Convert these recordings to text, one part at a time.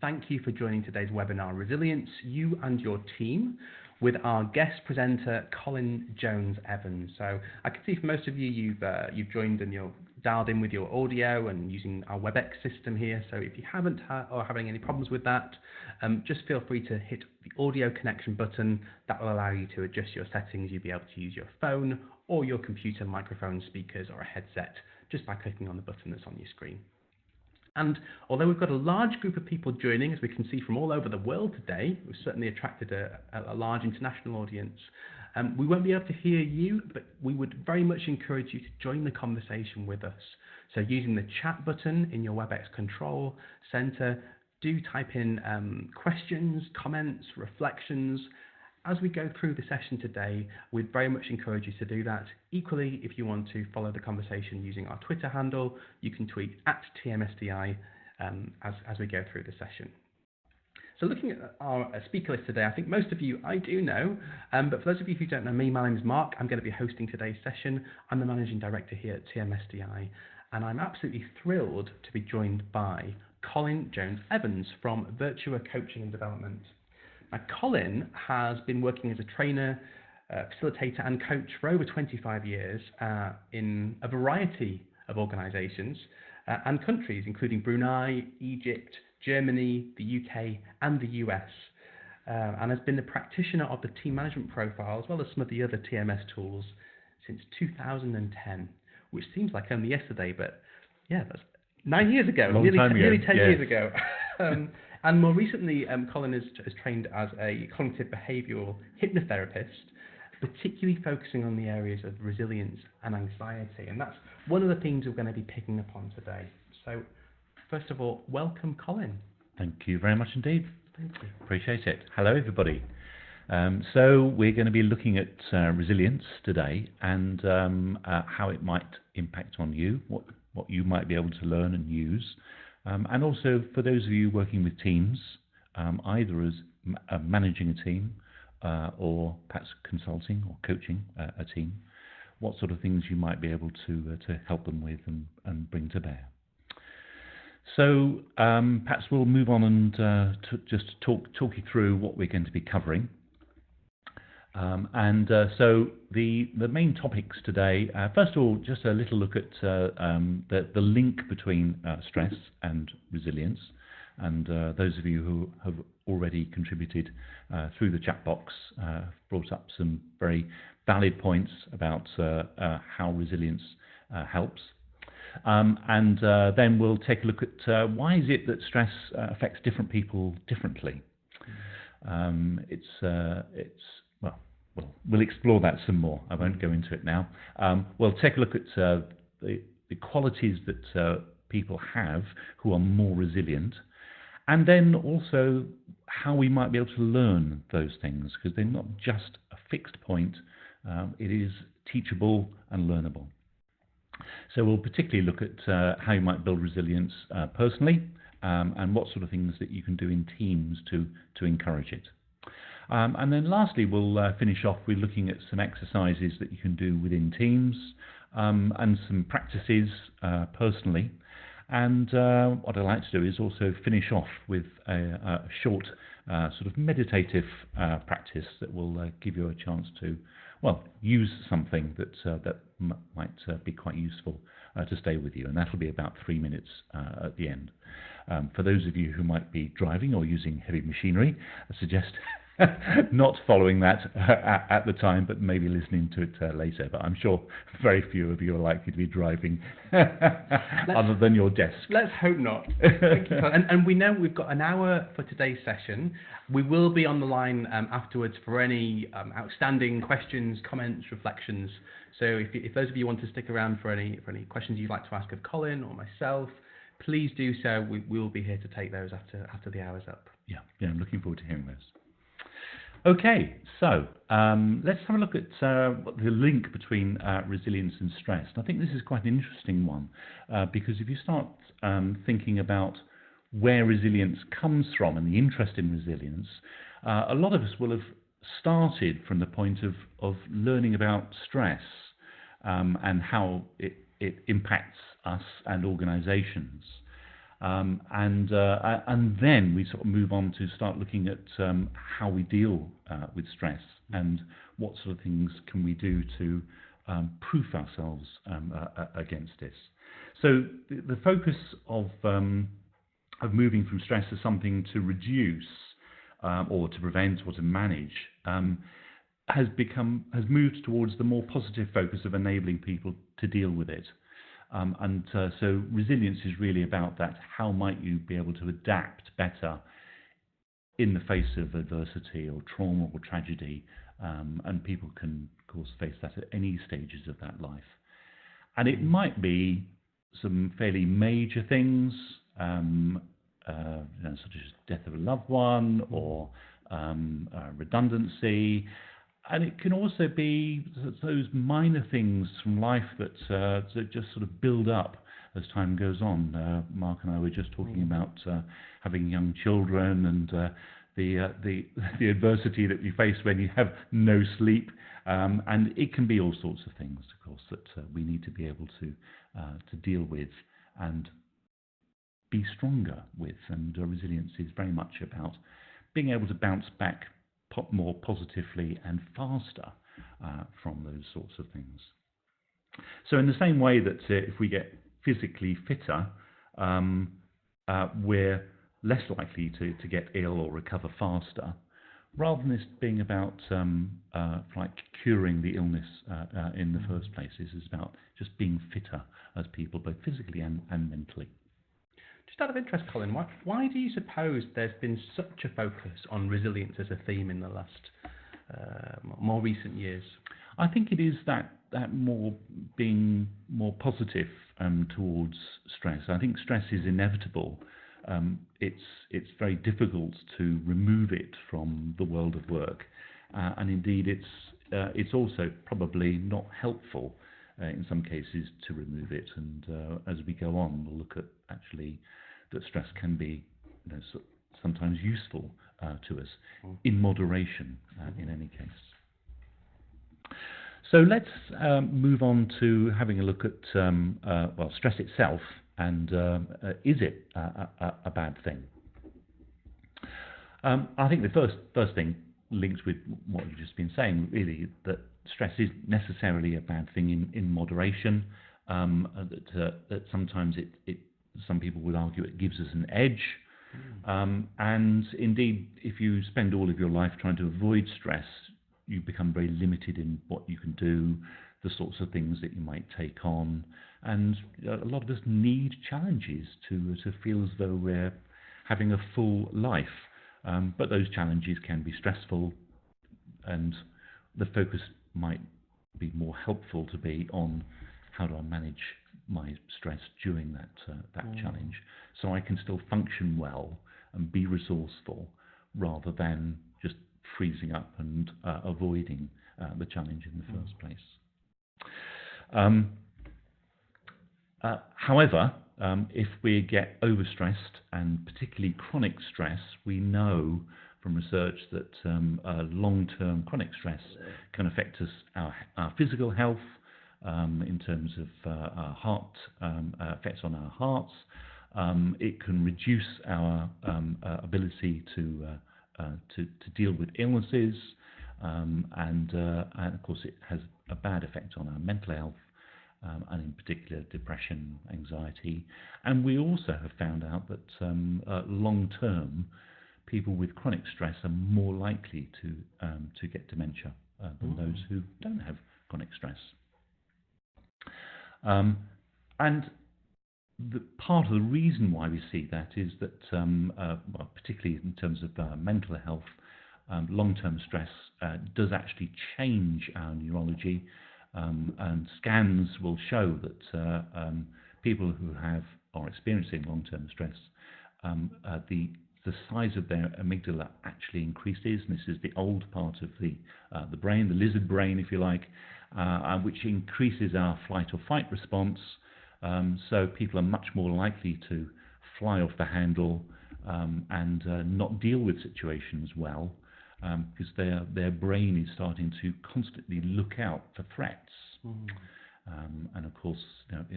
thank you for joining today's webinar, Resilience, You and Your Team, with our guest presenter, Colin Jones-Evans. So I can see for most of you, you've joined and you're dialed in with your audio and using our WebEx system here. So if you haven't or having any problems with that, just feel free to hit the audio connection button. That will allow you to adjust your settings. You'll be able to use your phone or your computer, microphone, speakers, or a headset just by clicking on the button that's on your screen. And although we've got a large group of people joining, as we can see from all over the world today, we've certainly attracted a large international audience. We won't be able to hear you, but we would very much encourage you to join the conversation with us. So using the chat button in your WebEx control center, do type in questions, comments, reflections. As we go through the session today, we'd very much encourage you to do that. Equally, if you want to follow the conversation using our Twitter handle, you can tweet @TMSDI as we go through the session. So looking at our speaker list today, I think most of you I do know, but for those of you who don't know me, my name is Mark. I'm going to be hosting today's session. I'm the Managing Director here at TMSDI, and I'm absolutely thrilled to be joined by Colin Jones-Evans from Virtua Coaching Development. Now, Colin has been working as a trainer, facilitator and coach for over 25 years in a variety of organisations and countries, including Brunei, Egypt, Germany, the UK and the US, and has been a practitioner of the team management profile as well as some of the other TMS tools since 2010, which seems like only yesterday, but yeah, that's 9 years ago, nearly 10 years ago. And more recently, Colin has trained as a cognitive behavioural hypnotherapist, particularly focusing on the areas of resilience and anxiety. And that's one of the things we're going to be picking up on today. So, first of all, welcome, Colin. Thank you very much indeed. Thank you. Appreciate it. Hello, everybody. So we're going to be looking at resilience today and how it might impact on you, what you might be able to learn and use. And also for those of you working with teams, either as managing a team or perhaps consulting or coaching a team, what sort of things you might be able to help them with and bring to bear. So perhaps we'll move on and just talk you through what we're going to be covering. So the main topics today, first of all, just a little look at the link between stress and resilience. And those of you who have already contributed through the chat box brought up some very valid points about how resilience helps. Then we'll take a look at why is it that stress affects different people differently. We'll explore that some more. I won't go into it now. We'll take a look at the qualities that people have who are more resilient, and then also how we might be able to learn those things, because they're not just a fixed point. It is teachable and learnable. So we'll particularly look at how you might build resilience personally, and what sort of things that you can do in teams to encourage it. And then lastly, we'll finish off with looking at some exercises that you can do within teams and some practices personally. And what I'd like to do is also finish off with a short sort of meditative practice that will give you a chance to, use something that might be quite useful to stay with you. And that'll be about 3 minutes at the end. For those of you who might be driving or using heavy machinery, I suggest not following that at the time, but maybe listening to it later. But I'm sure very few of you are likely to be driving other than your desk. Let's hope not. Thank you. And we know we've got an hour for today's session. We will be on the line afterwards for any outstanding questions, comments, reflections. So if those of you want to stick around for any questions you'd like to ask of Colin or myself, please do so. We will be here to take those after the hour's up. Yeah, I'm looking forward to hearing those. Okay, so let's have a look at the link between resilience and stress. And I think this is quite an interesting one because if you start thinking about where resilience comes from and the interest in resilience, a lot of us will have started from the point of learning about stress and how it impacts us and organisations. And then we sort of move on to start looking at how we deal with stress and what sort of things can we do to proof ourselves against this. So the focus of moving from stress as something to reduce or to prevent or to manage has moved towards the more positive focus of enabling people to deal with it. So resilience is really about that. How might you be able to adapt better in the face of adversity or trauma or tragedy? And people can, of course, face that at any stages of that life. And it might be some fairly major things, such as death of a loved one or redundancy. And it can also be those minor things from life that just sort of build up as time goes on. Mark and I were just talking about having young children and the adversity that you face when you have no sleep. And it can be all sorts of things, of course, that we need to be able to deal with and be stronger with. And resilience is very much about being able to bounce back more positively and faster from those sorts of things. So in the same way that if we get physically fitter, we're less likely to get ill or recover faster, rather than this being about like curing the illness in the first place. This is about just being fitter as people, both physically and mentally. Just out of interest, Colin, why do you suppose there's been such a focus on resilience as a theme in the last more recent years? I think it is that more being more positive towards stress. I think stress is inevitable. It's very difficult to remove it from the world of work, and indeed it's also probably not helpful in some cases to remove it. And as we go on, we'll look at actually that stress can be sometimes useful to us in moderation in any case. So let's move on to having a look at stress itself, and is it a bad thing? I think the first thing links with what you've just been saying, really, that stress is necessarily a bad thing in moderation. That sometimes some people would argue it gives us an edge. And indeed, if you spend all of your life trying to avoid stress, you become very limited in what you can do, the sorts of things that you might take on. And a lot of us need challenges to feel as though we're having a full life. But those challenges can be stressful, and the focus might be more helpful to be on how do I manage my stress during that challenge, so I can still function well and be resourceful, rather than just freezing up and avoiding the challenge in the first place. However, if we get overstressed, and particularly chronic stress, we know from research that long-term chronic stress can affect our physical health, in terms of our heart, effects on our hearts. It can reduce our ability to deal with illnesses, and of course it has a bad effect on our mental health, and in particular depression, anxiety. And we also have found out that long-term, people with chronic stress are more likely to get dementia than those who don't have chronic stress. And part of the reason why we see that is that, particularly in terms of mental health, long-term stress does actually change our neurology, and scans will show that people who are experiencing long-term stress, the size of their amygdala actually increases, and this is the old part of the brain, the lizard brain, if you like, which increases our flight or fight response. So people are much more likely to fly off the handle and not deal with situations well, because their brain is starting to constantly look out for threats. and of course,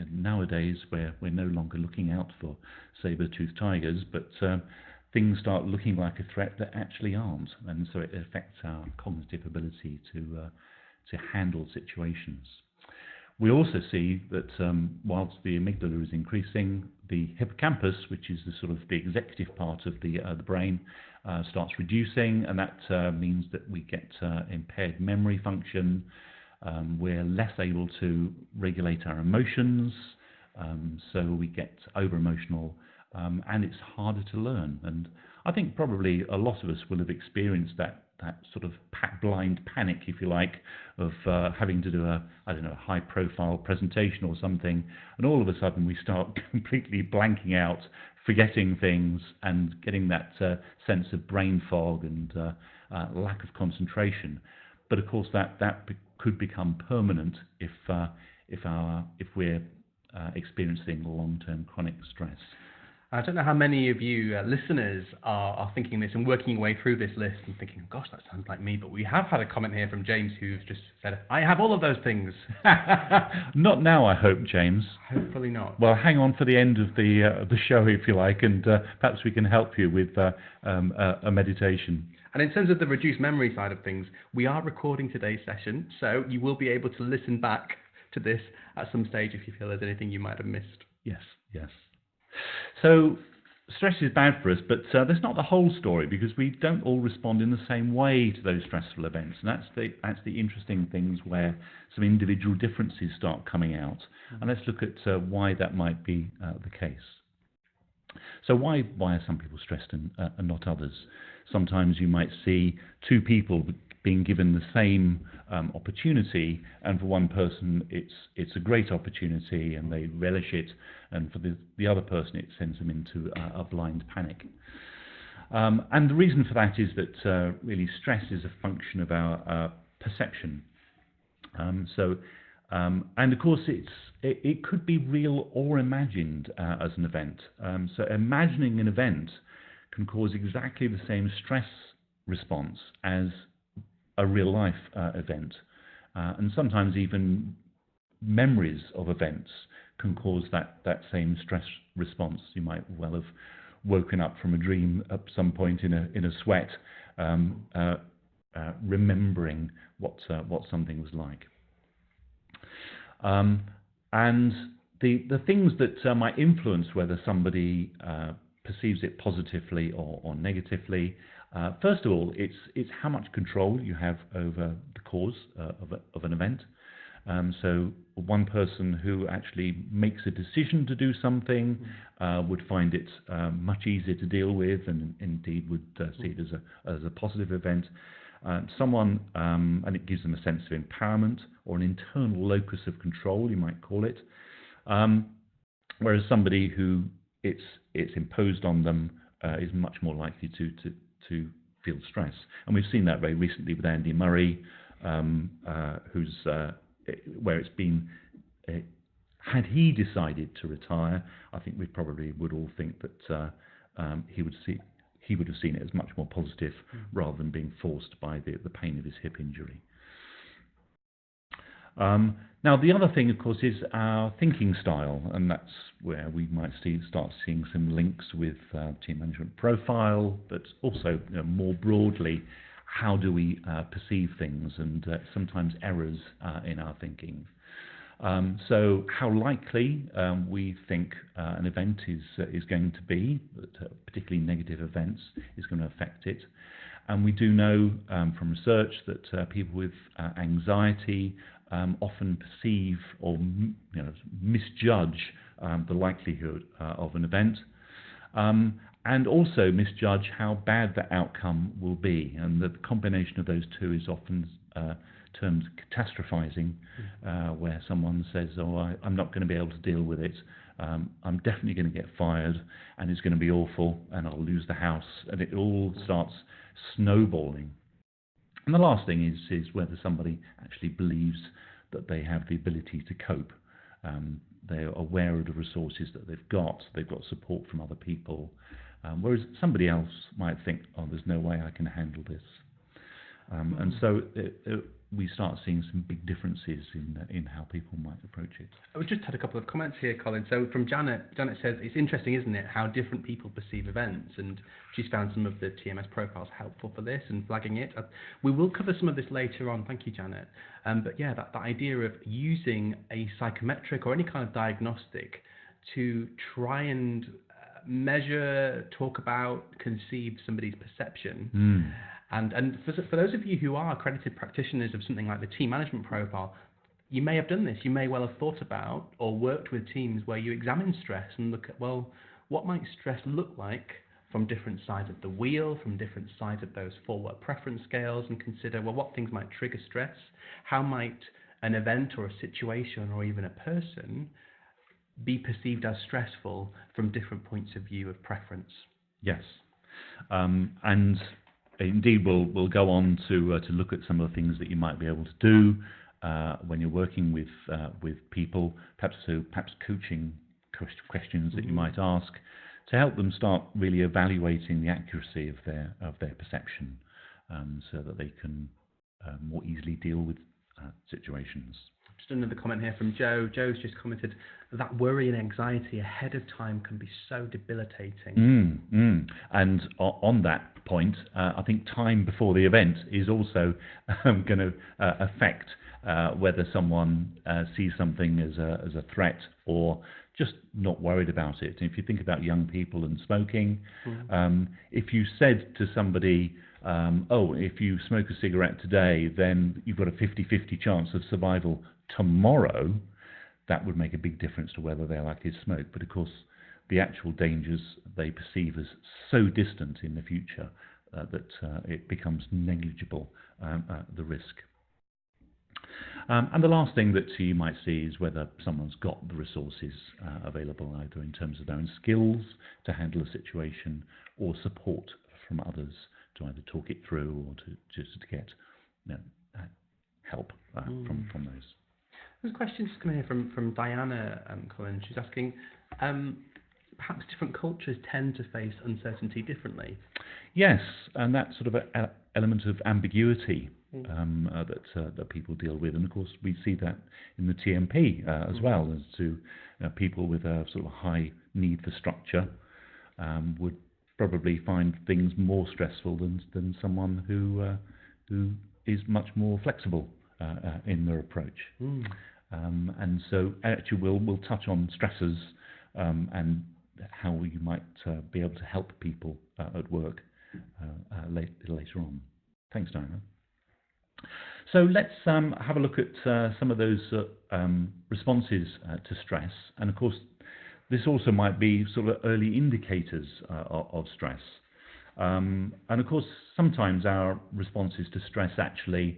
nowadays we're no longer looking out for saber-toothed tigers, but things start looking like a threat that actually aren't, and so it affects our cognitive ability to handle situations. We also see that whilst the amygdala is increasing, the hippocampus, which is the executive part of the brain, starts reducing, and that means that we get impaired memory function. We're less able to regulate our emotions, so we get over-emotional, and it's harder to learn. And I think probably a lot of us will have experienced that sort of blind panic, if you like, of having to do a high-profile presentation or something, and all of a sudden we start completely blanking out, forgetting things, and getting that sense of brain fog and lack of concentration. But of course, that could become permanent if we're experiencing long-term chronic stress. I don't know how many of you listeners are thinking this and working your way through this list and thinking, gosh, that sounds like me. But we have had a comment here from James who's just said, I have all of those things. Not now, I hope, James. Hopefully not. Well, hang on for the end of the show, if you like, and perhaps we can help you with a meditation. And in terms of the reduced memory side of things, we are recording today's session, so you will be able to listen back to this at some stage if you feel there's anything you might have missed. Yes. So stress is bad for us, but that's not the whole story, because we don't all respond in the same way to those stressful events, and that's the interesting things where some individual differences start coming out. And let's look at why that might be the case. So why are some people stressed and not others? Sometimes you might see two people being given the same opportunity, and for one person it's a great opportunity and they relish it, and for the other person it sends them into a blind panic. And the reason for that is that really stress is a function of our perception. And of course it could be real or imagined as an event. So imagining an event can cause exactly the same stress response as a real-life event. And sometimes even memories of events can cause that same stress response. You might well have woken up from a dream at some point in a sweat, remembering what something was like. And the things that might influence whether somebody perceives it positively or negatively. First of all, it's how much control you have over the cause of an event. So one person who actually makes a decision to do something would find it much easier to deal with, and indeed would see it as a positive event. Someone, and it gives them a sense of empowerment or an internal locus of control, you might call it. Whereas somebody who it's imposed on them is much more likely to feel stress. And we've seen that very recently with Andy Murray, who's where it's been, had he decided to retire, I think we probably would all think that he would have seen it as much more positive rather than being forced by the pain of his hip injury. Now, the other thing, of course, is our thinking style, and that's where we might start seeing some links with team management profile, but also more broadly, how do we perceive things, and sometimes errors in our thinking. So how likely we think an event is going to be, particularly negative events, is going to affect it. And we do know from research that people with anxiety often perceive or misjudge the likelihood of an event, and also misjudge how bad the outcome will be. And the combination of those two is often termed catastrophizing, where someone says, I'm not going to be able to deal with it, I'm definitely going to get fired, and it's going to be awful, and I'll lose the house, and it all starts snowballing. And the last thing is whether somebody actually believes that they have the ability to cope. They're aware of the resources that they've got support from other people, whereas somebody else might think, there's no way I can handle this. And so we start seeing some big differences in how people might approach it. We just had a couple of comments here, Colin. So from Janet says, it's interesting, isn't it, how different people perceive events, and she's found some of the TMS profiles helpful for this and flagging it. We will cover some of this later on. Thank you, Janet. But yeah, that idea of using a psychometric or any kind of diagnostic to try and measure, talk about, conceive somebody's perception. And for those of you who are accredited practitioners of something like the team management profile, you may have done this. You may well have thought about or worked with teams where you examine stress and look at, well, what might stress look like from different sides of the wheel, from different sides of those 4 work preference scales, and consider, well, what things might trigger stress? How might an event or a situation or even a person be perceived as stressful from different points of view of preference? Yes. And indeed, we'll go on to look at some of the things that you might be able to do when you're working with people, perhaps coaching questions that you might ask to help them start really evaluating the accuracy of their perception, so that they can more easily deal with situations. Just another comment here from Joe. Joe's just commented that worry and anxiety ahead of time can be so debilitating. And on that point, I think time before the event is also going to affect whether someone sees something as a threat or just not worried about it. And if you think about young people and smoking, if you said to somebody, if you smoke a cigarette today, then you've got a 50-50 chance of survival tomorrow, that would make a big difference to whether they're likely to smoke. But of course, the actual dangers they perceive as so distant in the future that it becomes negligible, the risk. And the last thing that you might see is whether someone's got the resources available, either in terms of their own skills to handle a situation or support from others to either talk it through or to get help from those. There's a question just coming here from Diana, Colin. She's asking, perhaps different cultures tend to face uncertainty differently. Yes, and that sort of element of ambiguity that people deal with, and of course we see that in the TMP as well, as to people with a sort of high need for structure would probably find things more stressful than someone who is much more flexible in their approach. And so actually we'll touch on stressors and how we might be able to help people at work later on. Thanks, Diana. So let's have a look at some of those responses to stress. And of course, this also might be sort of early indicators of stress. And of course, sometimes our responses to stress actually,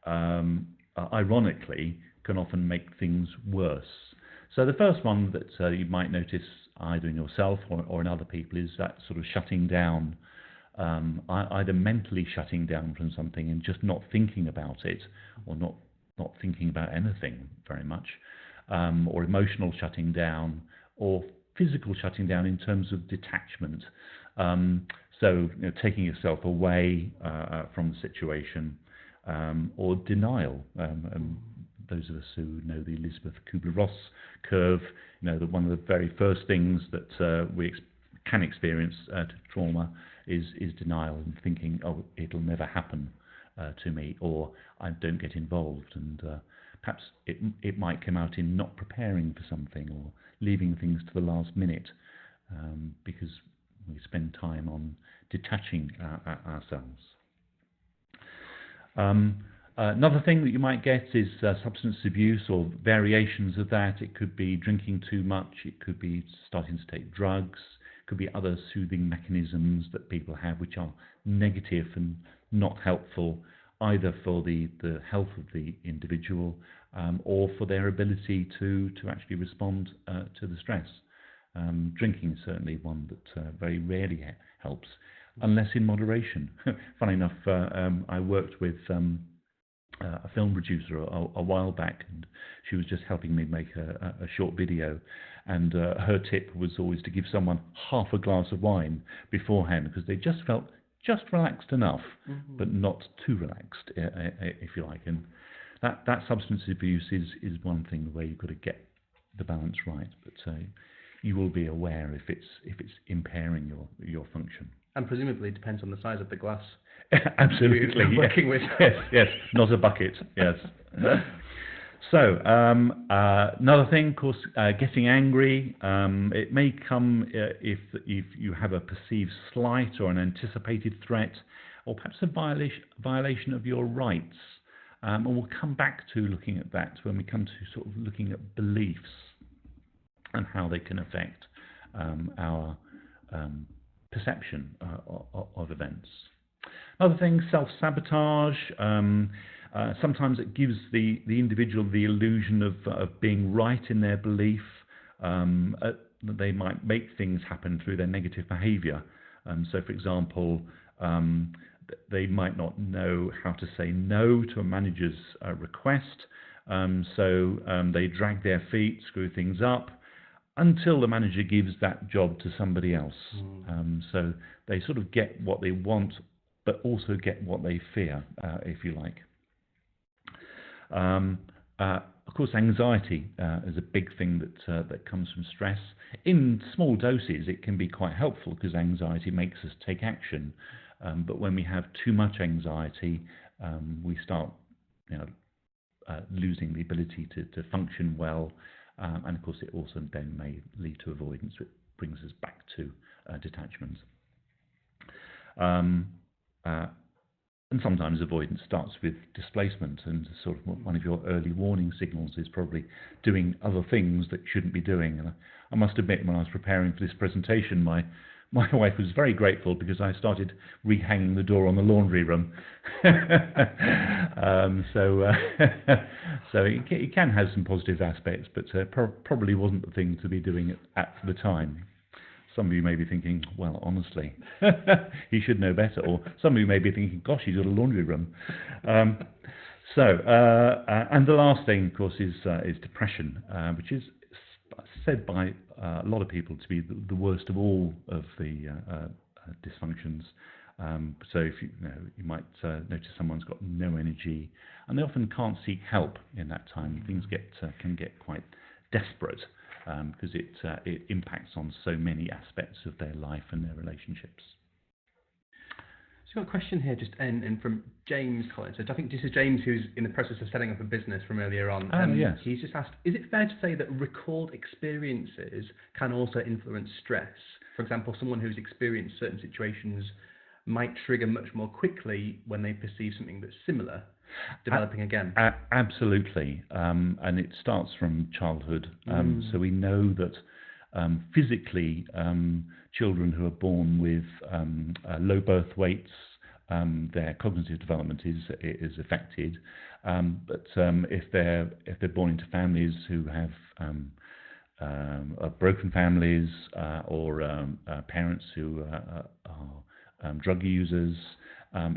ironically, can often make things worse. So the first one that you might notice either in yourself or in other people is that sort of shutting down, either mentally shutting down from something and just not thinking about it, or not thinking about anything very much, or emotional shutting down, or physical shutting down in terms of detachment. So taking yourself away from the situation, or denial. Those of us who know the Elizabeth Kubler-Ross curve, that one of the very first things that we can experience to trauma is denial, and thinking, oh, it'll never happen to me, or I don't get involved. And perhaps it might come out in not preparing for something, or leaving things to the last minute, because we spend time on detaching ourselves. Another thing that you might get is substance abuse or variations of that. It could be drinking too much, it could be starting to take drugs, it could be other soothing mechanisms that people have which are negative and not helpful, either for the health of the individual or for their ability to actually respond to the stress. Drinking is certainly one that very rarely helps, unless in moderation. Funny enough, I worked with a film producer a while back, and she was just helping me make a short video, and her tip was always to give someone half a glass of wine beforehand, because they just felt just relaxed enough, but not too relaxed, if you like. And that substance abuse is one thing where you've got to get the balance right. But you will be aware if it's impairing your function. And presumably it depends on the size of the glass. Absolutely. You're working with. Yes, not a bucket. Yes. So another thing, of course, getting angry. It may come if you have a perceived slight or an anticipated threat, or perhaps a violation of your rights. And we'll come back to looking at that when we come to sort of looking at beliefs and how they can affect our perception of events. Other things, self-sabotage. Sometimes it gives the individual the illusion of being right in their belief. They might make things happen through their negative behaviour. So, for example, they might not know how to say no to a manager's request. So they drag their feet, screw things up, until the manager gives that job to somebody else. So they sort of get what they want, but also get what they fear, if you like. Of course, anxiety is a big thing that comes from stress. In small doses, it can be quite helpful because anxiety makes us take action. But when we have too much anxiety, we start losing the ability to function well. And of course, it also then may lead to avoidance, which brings us back to detachment. And sometimes avoidance starts with displacement, and sort of one of your early warning signals is probably doing other things that you shouldn't be doing. And I must admit, when I was preparing for this presentation, my wife was very grateful because I started rehanging the door on the laundry room. So it can have some positive aspects, but probably wasn't the thing to be doing at the time. Some of you may be thinking, well, honestly, he should know better. Or some of you may be thinking, gosh, he's got a laundry room. And the last thing, of course, is depression, which is said by a lot of people to be the worst of all of the dysfunctions. So if you might notice someone's got no energy, and they often can't seek help in that time. Things can get quite desperate. Because it impacts on so many aspects of their life and their relationships. So I've got a question here just in from James Collins. So I think this is James who's in the process of setting up a business from earlier on. Yes. He's just asked, is it fair to say that recalled experiences can also influence stress? For example, someone who's experienced certain situations might trigger much more quickly when they perceive something that's similar developing again. Absolutely, and it starts from childhood. So we know that physically, children who are born with low birth weights, their cognitive development is affected. But if they're born into families who have broken families or parents who are drug users,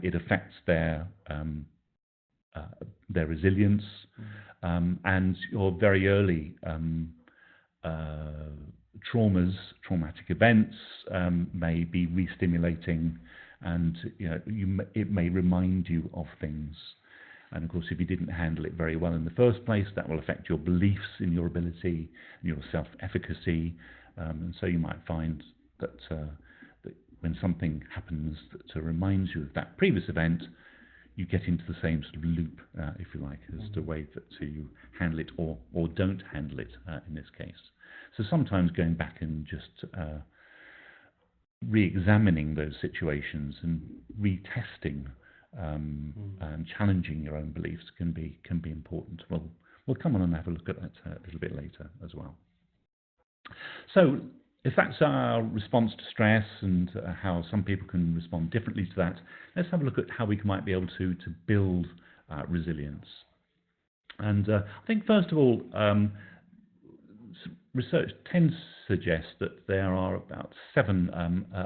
it affects their resilience, and your very early traumatic events may be re-stimulating, and it may remind you of things. And of course, if you didn't handle it very well in the first place, that will affect your beliefs in your ability and your self-efficacy. And so you might find that when something happens that reminds you of that previous event, you get into the same sort of loop, if you like, as to the way that you handle it or don't handle it in this case. So sometimes going back and just re-examining those situations and retesting and challenging your own beliefs can be important. We'll come on and have a look at that a little bit later as well. So if that's our response to stress and how some people can respond differently to that, let's have a look at how we might be able to build resilience. And I think, first of all, research tends to suggest that there are about 7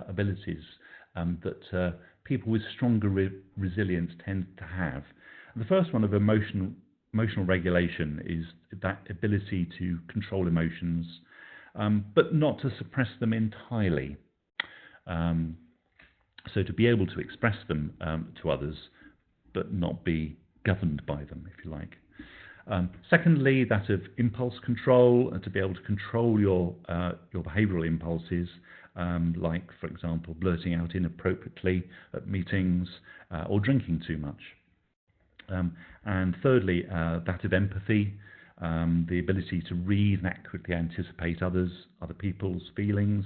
abilities that people with stronger resilience tend to have. And the first one of emotional regulation is that ability to control emotions, but not to suppress them entirely. So to be able to express them to others, but not be governed by them, if you like. Secondly, that of impulse control, to be able to control your behavioural impulses, like, for example, blurting out inappropriately at meetings or drinking too much. And thirdly, that of empathy, the ability to read and accurately anticipate other people's feelings.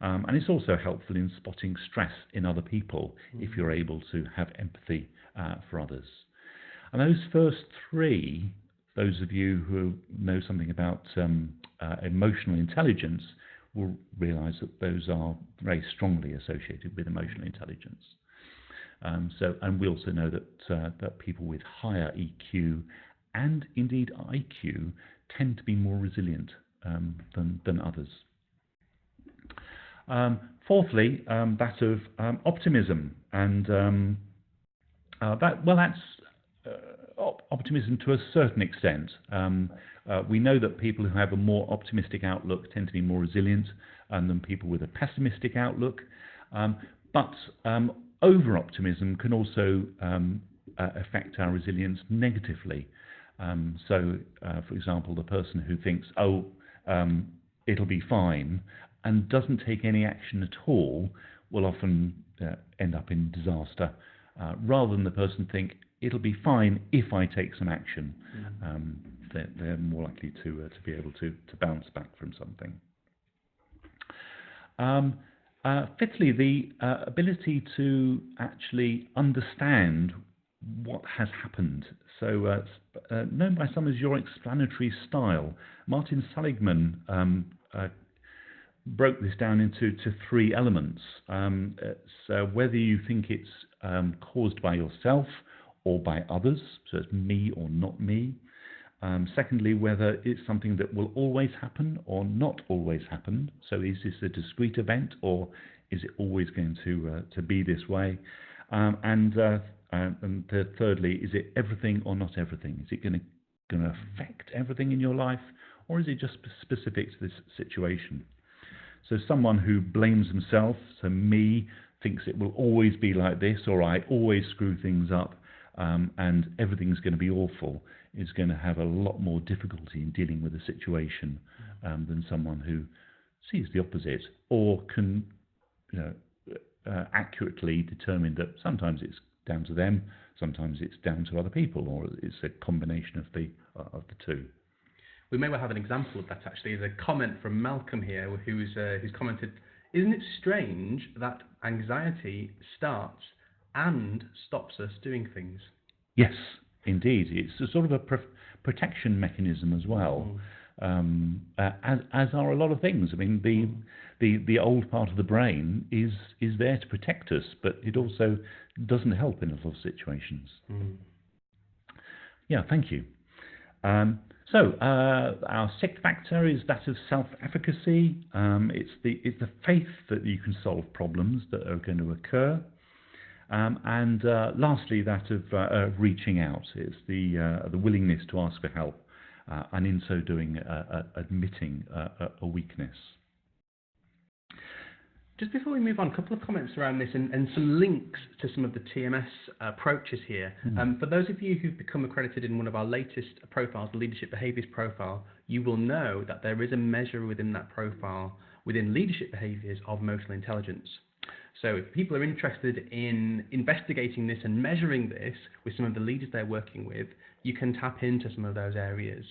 And it's also helpful in spotting stress in other people if you're able to have empathy for others. And those first three, those of you who know something about emotional intelligence will realise that those are very strongly associated with emotional intelligence. And we also know that people with higher EQ and indeed IQ tend to be more resilient than others. Fourthly, that of optimism, and that's optimism to a certain extent. We know that people who have a more optimistic outlook tend to be more resilient than people with a pessimistic outlook. But over-optimism can also affect our resilience negatively. So, for example, the person who thinks, it'll be fine, and doesn't take any action at all will often end up in disaster, rather than the person think, it'll be fine if I take some action. They're more likely to be able to bounce back from something. Fifthly, the ability to actually understand what has happened. So, known by some as your explanatory style. Martin Seligman broke this down into three elements. So whether you think it's caused by yourself or by others, so it's me or not me. Secondly, whether it's something that will always happen or not always happen. So is this a discrete event, or is it always going to be this way? And thirdly, is it everything or not everything? Is it going to affect everything in your life, or is it just specific to this situation? So someone who blames himself, so me, thinks it will always be like this, or I always screw things up, and everything's going to be awful, is going to have a lot more difficulty in dealing with the situation than someone who sees the opposite, or can accurately determine that sometimes it's down to them, sometimes it's down to other people, or it's a combination of the two. We may well have an example of that, actually. There's a comment from Malcolm here who's commented, isn't it strange that anxiety starts and stops us doing things? Yes, indeed. It's a sort of a protection mechanism as well, as are a lot of things. I mean, the old part of the brain is there to protect us, but it also doesn't help in a lot of situations. Yeah, thank you. So our sixth factor is that of self-efficacy. It's the faith that you can solve problems that are going to occur. And lastly, that of reaching out. It's the willingness to ask for help, and in so doing, admitting a weakness. Just before we move on, a couple of comments around this and some links to some of the TMS approaches here. For those of you who've become accredited in one of our latest profiles, the Leadership Behaviours profile, you will know that there is a measure within that profile, within leadership behaviours, of emotional intelligence. So if people are interested in investigating this and measuring this with some of the leaders they're working with, you can tap into some of those areas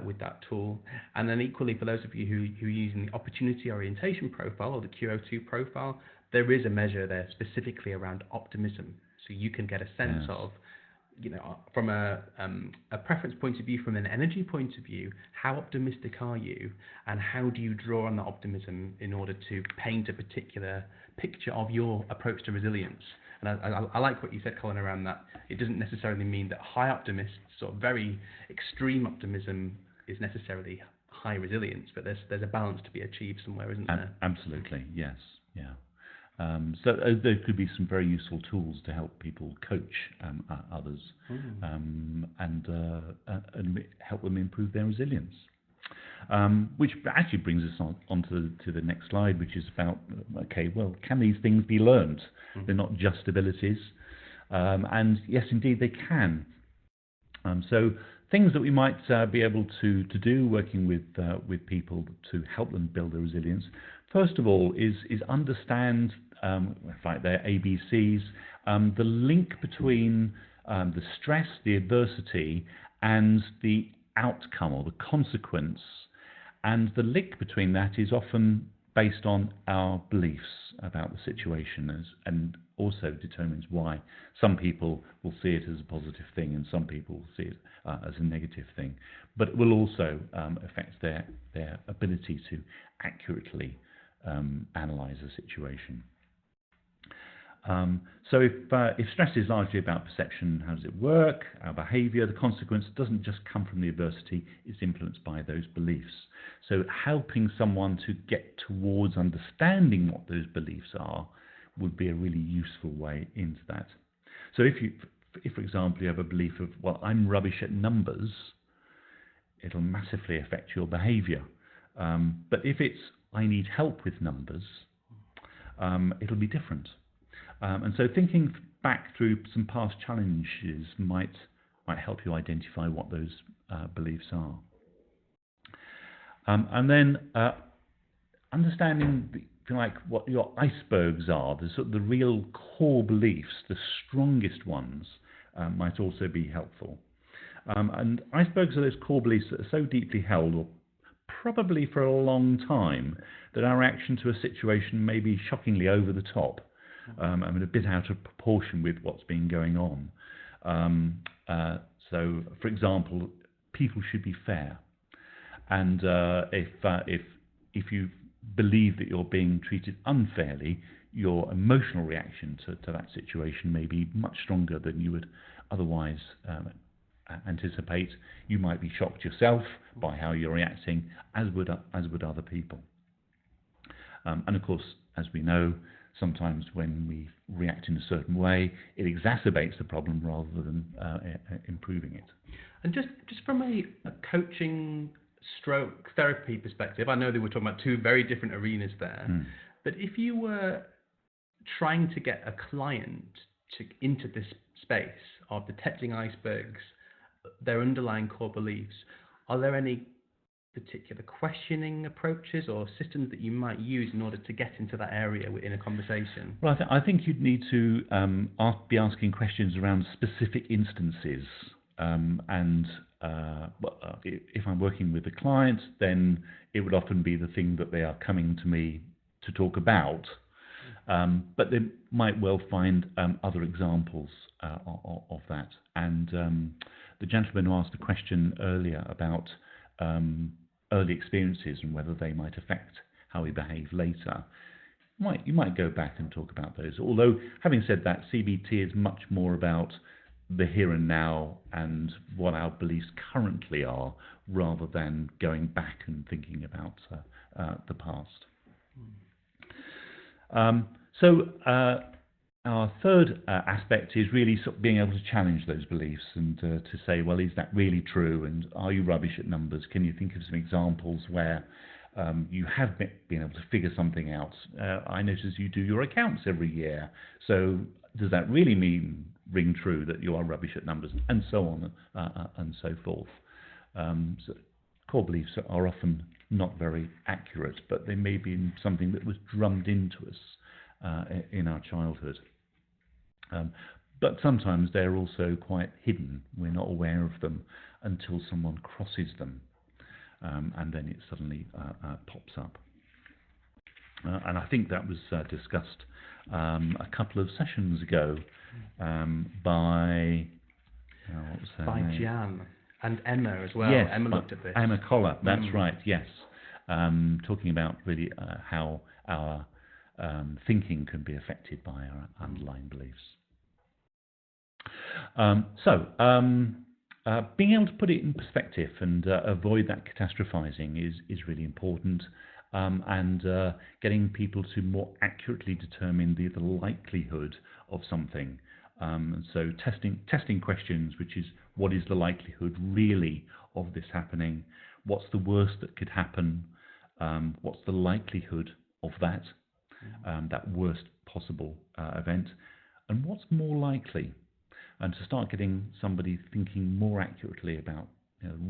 with that tool. And then equally, for those of you who are using the opportunity orientation profile or the QO2 profile, there is a measure there specifically around optimism. So you can get a sense of, from a preference point of view, from an energy point of view, how optimistic are you, and how do you draw on that optimism in order to paint a particular picture of your approach to resilience. And I like what you said, Colin, around that. It doesn't necessarily mean that high optimists or very extreme optimism is necessarily high resilience, but there's a balance to be achieved somewhere, isn't there? Absolutely, yes, yeah. So there could be some very useful tools to help people coach others and help them improve their resilience. which actually brings us on to the next slide, which is about, okay, well, can these things be learned? They're not just abilities. And yes, indeed, they can. So things that we might be able to do working with people to help them build their resilience, first of all, is understand, like their ABCs, the link between the stress, the adversity, and the outcome or the consequence. And the link between that is often based on our beliefs about the situation, and also determines why some people will see it as a positive thing and some people will see it as a negative thing. But it will also affect their ability to accurately analyse a situation. So if stress is largely about perception, how does it work, our behaviour, the consequence doesn't just come from the adversity, it's influenced by those beliefs. So helping someone to get towards understanding what those beliefs are would be a really useful way into that. So if, for example, you have a belief of, well, I'm rubbish at numbers, it'll massively affect your behaviour. But if it's, I need help with numbers, it'll be different. And so thinking back through some past challenges might help you identify what those beliefs are. And then understanding, if you like, what your icebergs are, the sort of the real core beliefs, the strongest ones, might also be helpful. And icebergs are those core beliefs that are so deeply held, or probably for a long time, that our reaction to a situation may be shockingly over the top. I mean, a bit out of proportion with what's been going on. So, for example, people should be fair, and if you believe that you're being treated unfairly, your emotional reaction to that situation may be much stronger than you would otherwise anticipate. You might be shocked yourself by how you're reacting, as would other people. And of course, as we know, sometimes when we react in a certain way, it exacerbates the problem rather than improving it. And just from a coaching stroke therapy perspective, I know that we're talking about two very different arenas there, but if you were trying to get a client into this space of detecting icebergs, their underlying core beliefs, are there any particular questioning approaches or systems that you might use in order to get into that area within a conversation? Well, I think you'd need to be asking questions around specific instances. If I'm working with a client, then it would often be the thing that they are coming to me to talk about. But they might well find other examples of that. And the gentleman who asked the question earlier about early experiences and whether they might affect how we behave later, you might go back and talk about those. Although, having said that, CBT is much more about the here and now and what our beliefs currently are, rather than going back and thinking about the past. Our third aspect is really sort of being able to challenge those beliefs and to say, well, is that really true? And are you rubbish at numbers? Can you think of some examples where you have been able to figure something out? I notice you do your accounts every year. So does that really ring true that you are rubbish at numbers? And so on and so forth. So core beliefs are often not very accurate, but they may be something that was drummed into us in our childhood. But sometimes they're also quite hidden. We're not aware of them until someone crosses them, and then it suddenly pops up. And I think that was discussed a couple of sessions ago by Jan and Emma as well. Yes, Emma looked at this. Emma Collar, that's right, yes. Talking about really how our thinking can be affected by our underlying beliefs. Being able to put it in perspective and avoid that catastrophizing is really important, and getting people to more accurately determine the likelihood of something. So testing questions, which is, what is the likelihood really of this happening? what's the worst that could happen, what's the likelihood of that, that worst possible event, and what's more likely, and to start getting somebody thinking more accurately about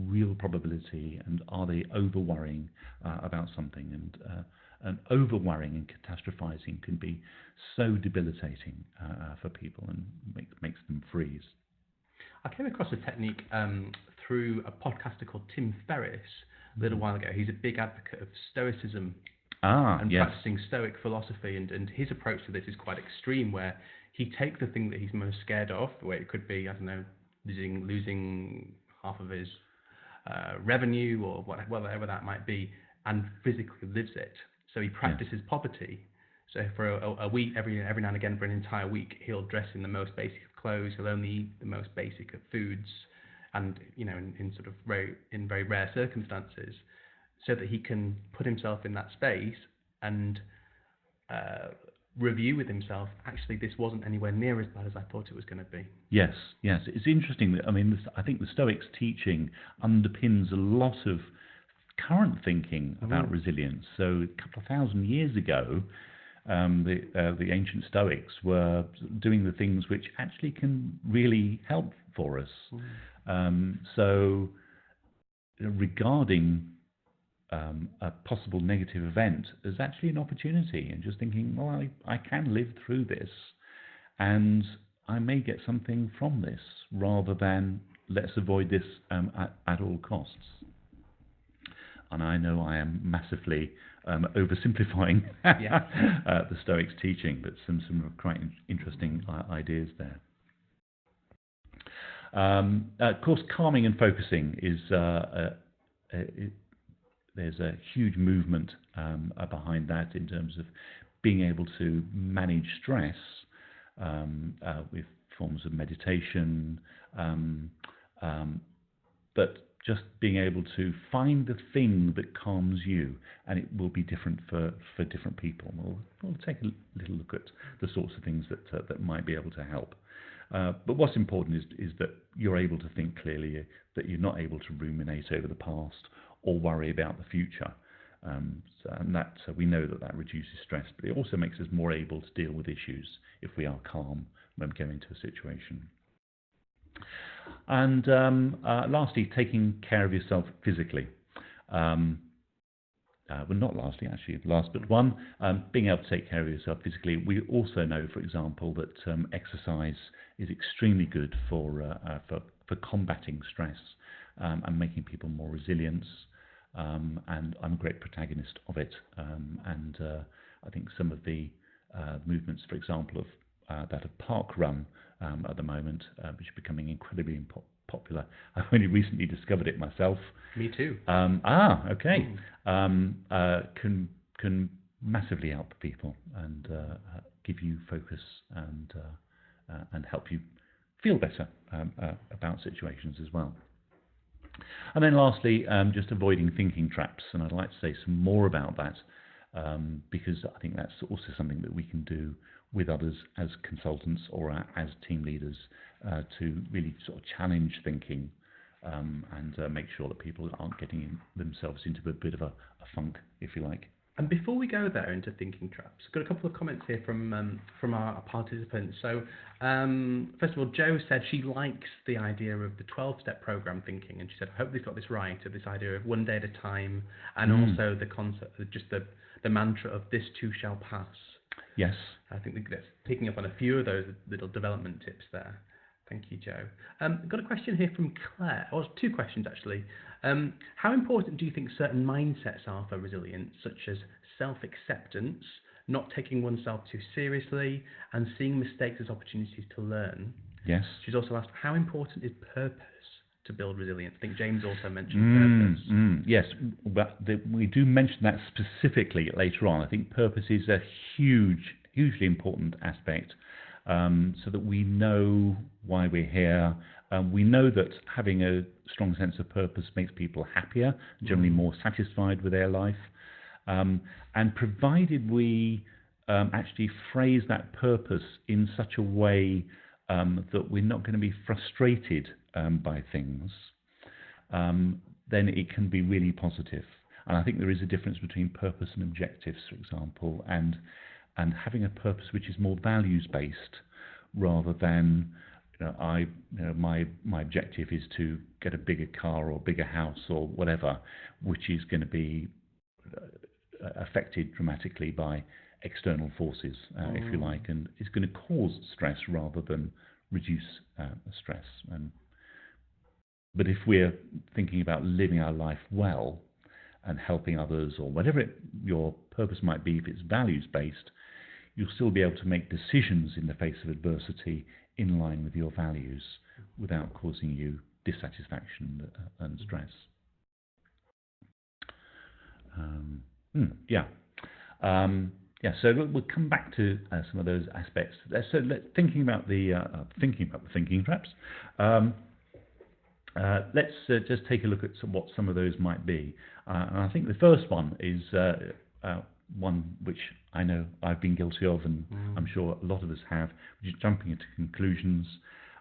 real probability, and are they over-worrying about something, and over-worrying and catastrophizing can be so debilitating for people and makes them freeze. I came across a technique through a podcaster called Tim Ferriss a little while ago. He's a big advocate of Stoicism and practicing Stoic philosophy, and his approach to this is quite extreme, where he takes the thing that he's most scared of, where it could be, I don't know, losing half of his revenue or whatever that might be, and physically lives it. So he practices poverty. So for a week, every now and again, for an entire week, he'll dress in the most basic of clothes. He'll only eat the most basic of foods, and in sort of very rare circumstances, so that he can put himself in that space and review with himself. Actually, this wasn't anywhere near as bad as I thought it was going to be. Yes. It's interesting that I think the Stoics' teaching underpins a lot of current thinking about resilience. So a couple of thousand years ago, the ancient Stoics were doing the things which actually can really help for us. So regarding a possible negative event as actually an opportunity, and just thinking, well, I can live through this, and I may get something from this, rather than let's avoid this at all costs. And I know I am massively oversimplifying the Stoics' teaching, but some quite interesting ideas there. Of course, calming and focusing is there's a huge movement behind that, in terms of being able to manage stress with forms of meditation, but just being able to find the thing that calms you, and it will be different for different people. We'll take a little look at the sorts of things that might be able to help. But what's important is that you're able to think clearly, that you're not able to ruminate over the past or worry about the future. And that we know that reduces stress, but it also makes us more able to deal with issues if we are calm when we go into a situation. And lastly, taking care of yourself physically. Well, not lastly, actually, last but one, being able to take care of yourself physically. We also know, for example, that exercise is extremely good for combating stress and making people more resilient. And I'm a great protagonist of it. And I think some of the movements, for example, of that of park run at the moment, which are becoming incredibly popular. I've only recently discovered it myself. Me too. Okay. Can massively help people and give you focus and help you feel better about situations as well. And then lastly, just avoiding thinking traps, and I'd like to say some more about that, because I think that's also something that we can do with others as consultants or as team leaders, to really sort of challenge thinking and make sure that people aren't getting themselves into a bit of a funk, if you like. And before we go there into thinking traps, I've got a couple of comments here from our participants. So first of all, Jo said she likes the idea of the 12-step program thinking, and she said, I hope they've got this right, of this idea of one day at a time, and also the concept, just the mantra of this too shall pass. Yes. I think that's picking up on a few of those little development tips there. Thank you, Jo. Got a question here from Claire, or two questions actually. How important do you think certain mindsets are for resilience, such as self-acceptance, not taking oneself too seriously, and seeing mistakes as opportunities to learn? Yes. She's also asked, how important is purpose to build resilience? I think James also mentioned purpose. Yes, but we do mention that specifically later on. I think purpose is a hugely important aspect, so that we know why we're here. We know that having a strong sense of purpose makes people happier, generally more satisfied with their life. And provided we actually phrase that purpose in such a way that we're not going to be frustrated by things, then it can be really positive. And I think there is a difference between purpose and objectives, for example, and having a purpose which is more values-based rather than, my objective is to get a bigger car or bigger house or whatever, which is going to be affected dramatically by external forces, if you like, and is going to cause stress rather than reduce stress. But if we're thinking about living our life well and helping others, or whatever your purpose might be, if it's values-based, you'll still be able to make decisions in the face of adversity in line with your values without causing you dissatisfaction and stress. So we'll come back to some of those aspects. So thinking about the thinking traps. Let's just take a look at what some of those might be. And I think the first one is one which I know I've been guilty of, and I'm sure a lot of us have, which is jumping into conclusions.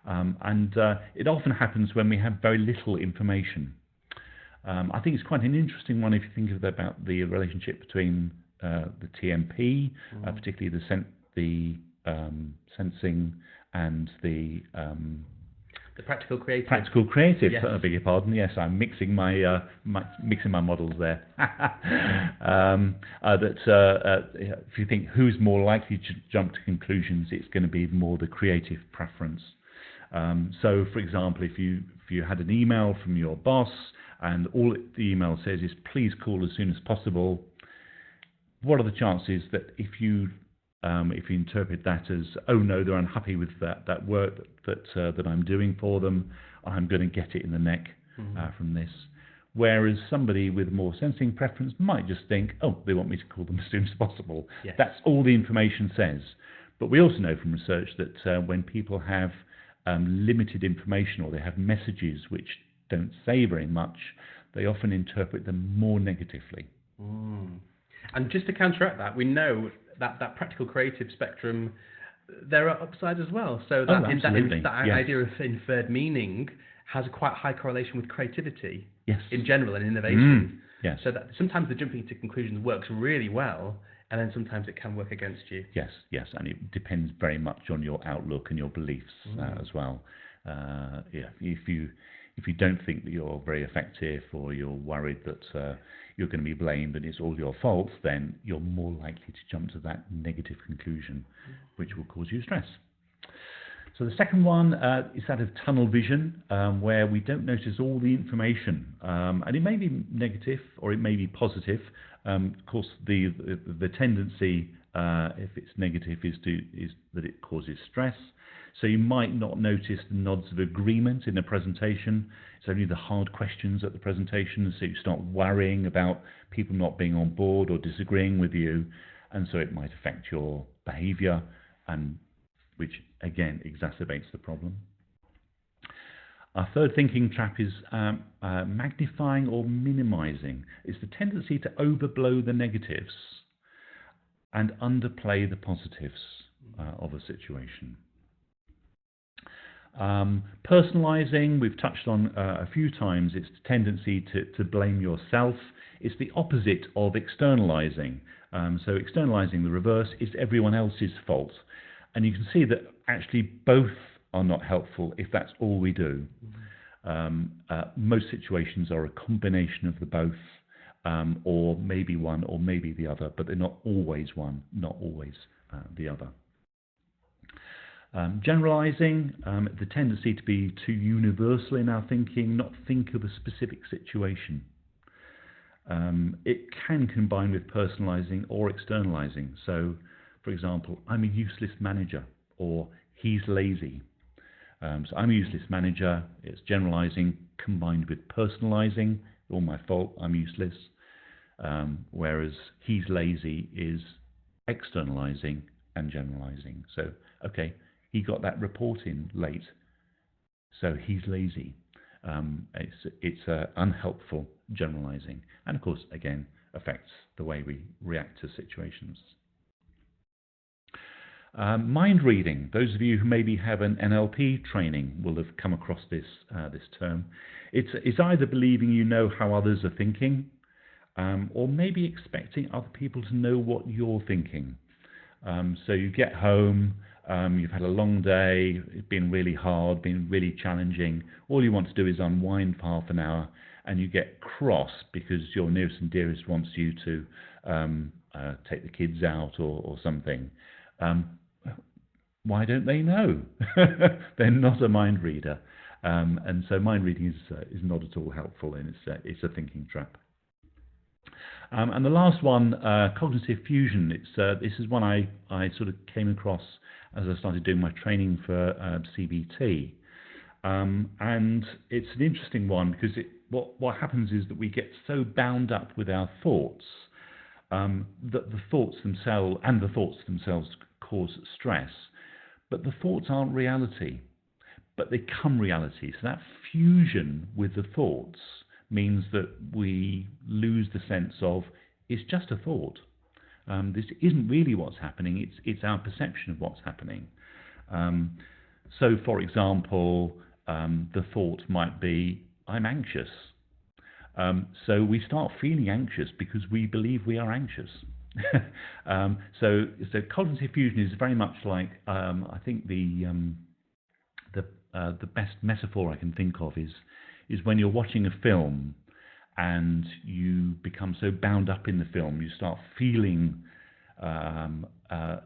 And it often happens when we have very little information. I think it's quite an interesting one if you think about the relationship between the TMP, particularly the sensing, and the practical creative. Practical creative. Yes. I beg your pardon. Yes, I'm mixing my models there. If you think who's more likely to jump to conclusions, it's going to be more the creative preference. So, for example, if you had an email from your boss and all the email says is please call as soon as possible, what are the chances that if you interpret that as, oh no, they're unhappy with that work that I'm doing for them, I'm going to get it in the neck from this. Whereas somebody with more sensing preference might just think, oh, they want me to call them as soon as possible. Yes. That's all the information says. But we also know from research that when people have limited information, or they have messages which don't say very much, they often interpret them more negatively. And just to counteract that, we know that practical creative spectrum, there are upsides as well. So that idea of inferred meaning has a quite high correlation with creativity in general and innovation. Yes. So that sometimes the jumping to conclusions works really well, and then sometimes it can work against you. Yes, and it depends very much on your outlook and your beliefs as well. If you don't think that you're very effective, or you're worried that you're going to be blamed and it's all your fault, then you're more likely to jump to that negative conclusion, which will cause you stress. So the second one is that of tunnel vision, where we don't notice all the information, and it may be negative or it may be positive. Of course, the tendency, if it's negative, is that it causes stress. So you might not notice the nods of agreement in the presentation. It's only the hard questions at the presentation, so you start worrying about people not being on board or disagreeing with you, and so it might affect your behaviour, and which again exacerbates the problem. Our third thinking trap is magnifying or minimising. It's the tendency to overblow the negatives and underplay the positives of a situation. Personalizing, we've touched on a few times. It's the tendency to blame yourself. It's the opposite of externalizing. So externalizing, the reverse, is everyone else's fault. And you can see that actually both are not helpful if that's all we do. Most situations are a combination of the both, or maybe one or maybe the other, but they're not always one, not always the other. Generalizing, the tendency to be too universal in our thinking, not think of a specific situation. It can combine with personalizing or externalizing. So, for example, I'm a useless manager, or he's lazy. So I'm a useless manager, it's generalizing combined with personalizing, all my fault, I'm useless. Whereas he's lazy is externalizing and generalizing. So, okay, he got that report in late, so he's lazy. It's unhelpful generalizing, and of course, again, affects the way we react to situations. Mind reading. Those of you who maybe have an NLP training will have come across this term. It's either believing you know how others are thinking, or maybe expecting other people to know what you're thinking. So you get home, you've had a long day, it's been really hard, been really challenging. All you want to do is unwind for half an hour, and you get cross because your nearest and dearest wants you to take the kids out or something. Why don't they know? They're not a mind reader. And so mind reading is not at all helpful, and it's a thinking trap. And the last one, cognitive fusion. This is one I sort of came across as I started doing my training for CBT. And it's an interesting one because what happens is that we get so bound up with our thoughts that the thoughts themselves cause stress. But the thoughts aren't reality, but they become reality. So that fusion with the thoughts means that we lose the sense of it's just a thought. This isn't really what's happening. It's our perception of what's happening. So, for example, the thought might be, I'm anxious. So we start feeling anxious because we believe we are anxious. So cognitive fusion is very much like, I think the best metaphor I can think of is when you're watching a film and you become so bound up in the film, you start feeling the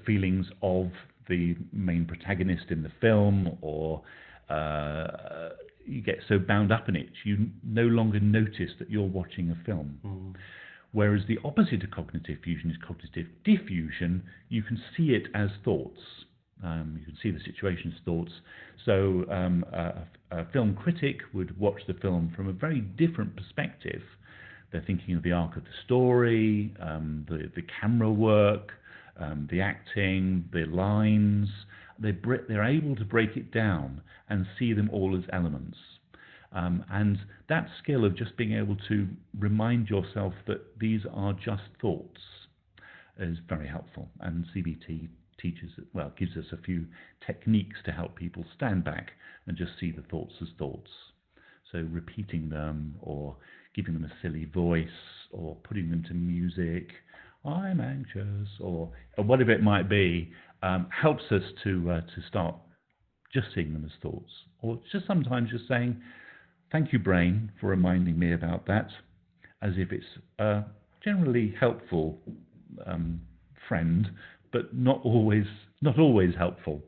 feelings of the main protagonist in the film, or you get so bound up in it, you no longer notice that you're watching a film. Whereas the opposite of cognitive fusion is cognitive diffusion. You can see it as thoughts. You can see the situation as thoughts. So a film critic would watch the film from a very different perspective. They're thinking of the arc of the story, the camera work, the acting, the lines. They're able to break it down and see them all as elements. And that skill of just being able to remind yourself that these are just thoughts is very helpful. And CBT gives us a few techniques to help people stand back and just see the thoughts as thoughts. So repeating them, or giving them a silly voice, or putting them to music, I'm anxious, or whatever it might be, helps us to start just seeing them as thoughts. Or just sometimes just saying, thank you, brain, for reminding me about that, as if it's a generally helpful friend, but not always helpful.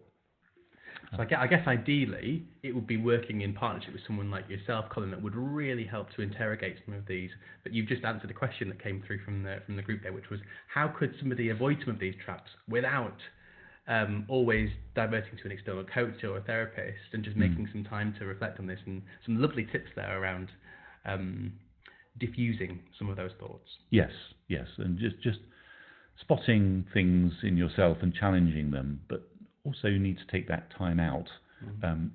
So I guess ideally it would be working in partnership with someone like yourself, Colin, that would really help to interrogate some of these. But you've just answered a question that came through from the group there, which was how could somebody avoid some of these traps without always diverting to an external coach or a therapist, and just making some time to reflect on this, and some lovely tips there around diffusing some of those thoughts. Yes, and just spotting things in yourself and challenging them, but also you need to take that time out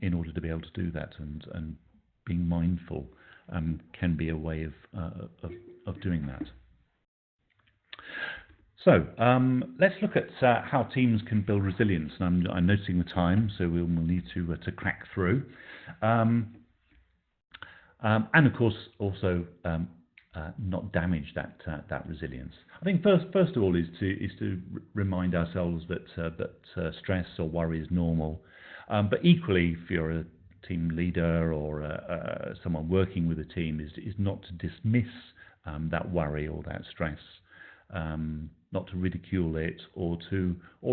in order to be able to do that, and being mindful can be a way of doing that. So let's look at how teams can build resilience. And I'm noticing the time, so we'll need to crack through. And of course, also not damage that resilience. I think first of all is to remind ourselves that stress or worry is normal. But equally, if you're a team leader or someone working with a team, is not to dismiss that worry or that stress. Not to ridicule it, or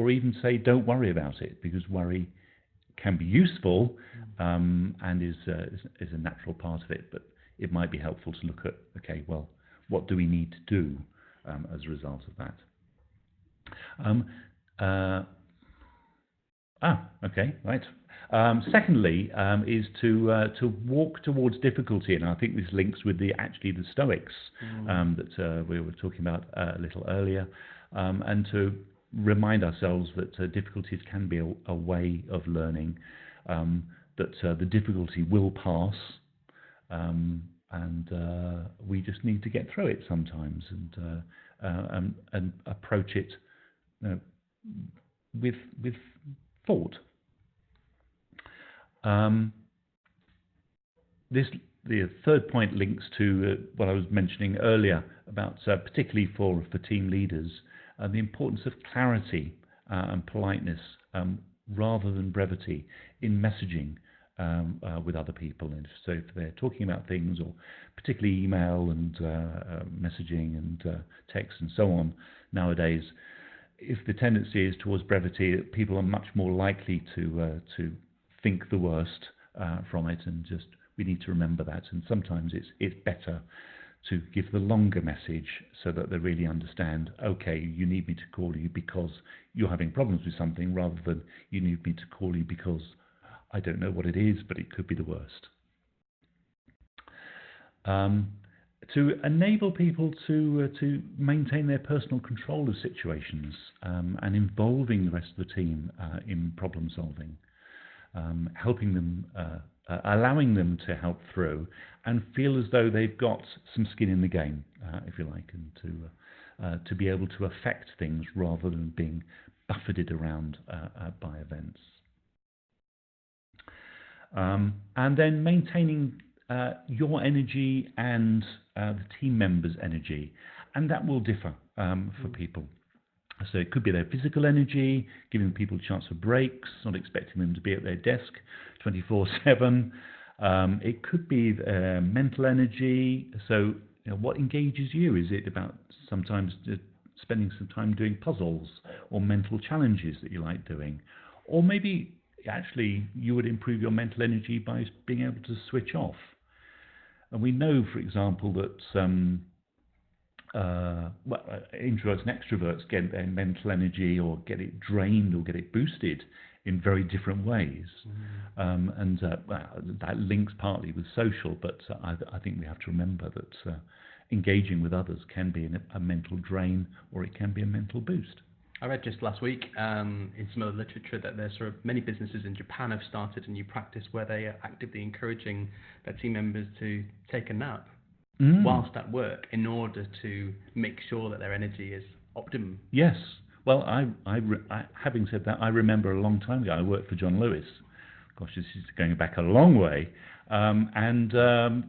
even say don't worry about it, because worry can be useful and is a natural part of it. But it might be helpful to look at, okay, well, what do we need to do as a result of that? Okay, right. Secondly, is to walk towards difficulty, and I think this links with the Stoics that we were talking about a little earlier, and to remind ourselves that difficulties can be a way of learning, that the difficulty will pass, and we just need to get through it sometimes and approach it with thought. The third point links to what I was mentioning earlier about, particularly for team leaders, the importance of clarity and politeness rather than brevity in messaging with other people. And so if they're talking about things, or particularly email and messaging and text and so on nowadays, if the tendency is towards brevity, people are much more likely to think the worst from it, and just we need to remember that. And sometimes it's better to give the longer message so that they really understand, okay, you need me to call you because you're having problems with something, rather than you need me to call you because I don't know what it is, but it could be the worst. To enable people to maintain their personal control of situations and involving the rest of the team in problem solving, helping them, allowing them to help through and feel as though they've got some skin in the game, if you like, and to be able to affect things rather than being buffeted around by events. And then maintaining your energy and the team members' energy, and that will differ for people. So it could be their physical energy, giving people a chance for breaks, not expecting them to be at their desk 24/7. It could be their mental energy. So what engages you? Is it about sometimes spending some time doing puzzles or mental challenges that you like doing? Or maybe actually you would improve your mental energy by being able to switch off. And we know, for example, that introverts and extroverts get their mental energy or get it drained or get it boosted in very different ways. And that links partly with social, but I think we have to remember that engaging with others can be a mental drain, or it can be a mental boost. I read just last week in some other literature that there's sort of many businesses in Japan have started a new practice where they are actively encouraging their team members to take a nap whilst at work in order to make sure that their energy is optimum. Yes. Well, having said that, I remember a long time ago I worked for John Lewis. Gosh, this is going back a long way. And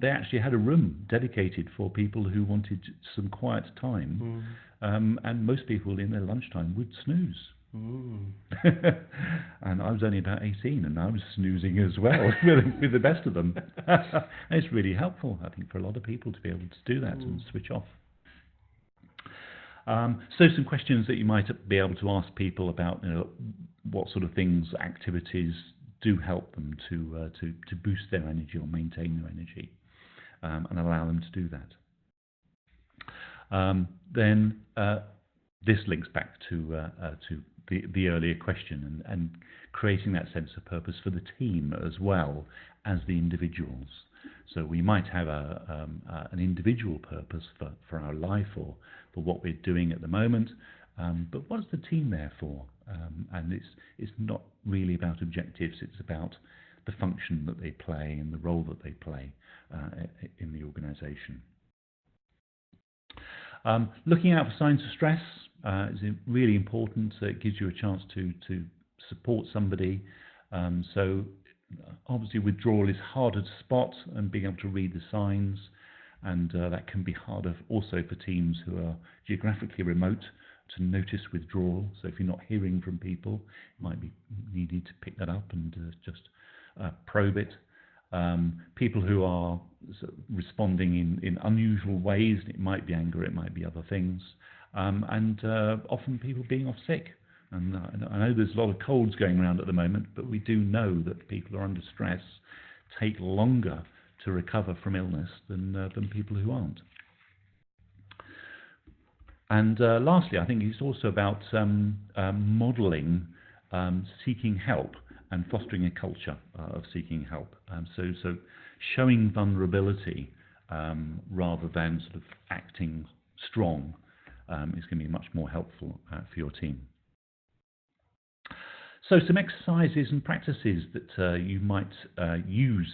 they actually had a room dedicated for people who wanted some quiet time. And most people in their lunchtime would snooze. And I was only about 18 and I was snoozing as well with the best of them. And it's really helpful, I think, for a lot of people to be able to do that and switch off. So some questions that you might be able to ask people about, what sort of things, activities do help them to boost their energy or maintain their energy, and allow them to do that. Then this links back to the earlier question and creating that sense of purpose for the team as well as the individuals. So we might have an individual purpose for our life or for what we're doing at the moment, but what is the team there for? And it's not really about objectives, it's about the function that they play and the role that they play in the organisation. Looking out for signs of stress is really important. It gives you a chance to support somebody. So obviously withdrawal is harder to spot, and being able to read the signs, and that can be harder also for teams who are geographically remote to notice withdrawal. So if you're not hearing from people, it might be needed to pick that up and just probe it. People who are responding in unusual ways, it might be anger, it might be other things, and often people being off sick. And I know there's a lot of colds going around at the moment, but we do know that people who are under stress take longer to recover from illness than people who aren't. And lastly, I think it's also about modelling seeking help and fostering a culture of seeking help. So showing vulnerability rather than sort of acting strong is going to be much more helpful for your team. So some exercises and practices that you might use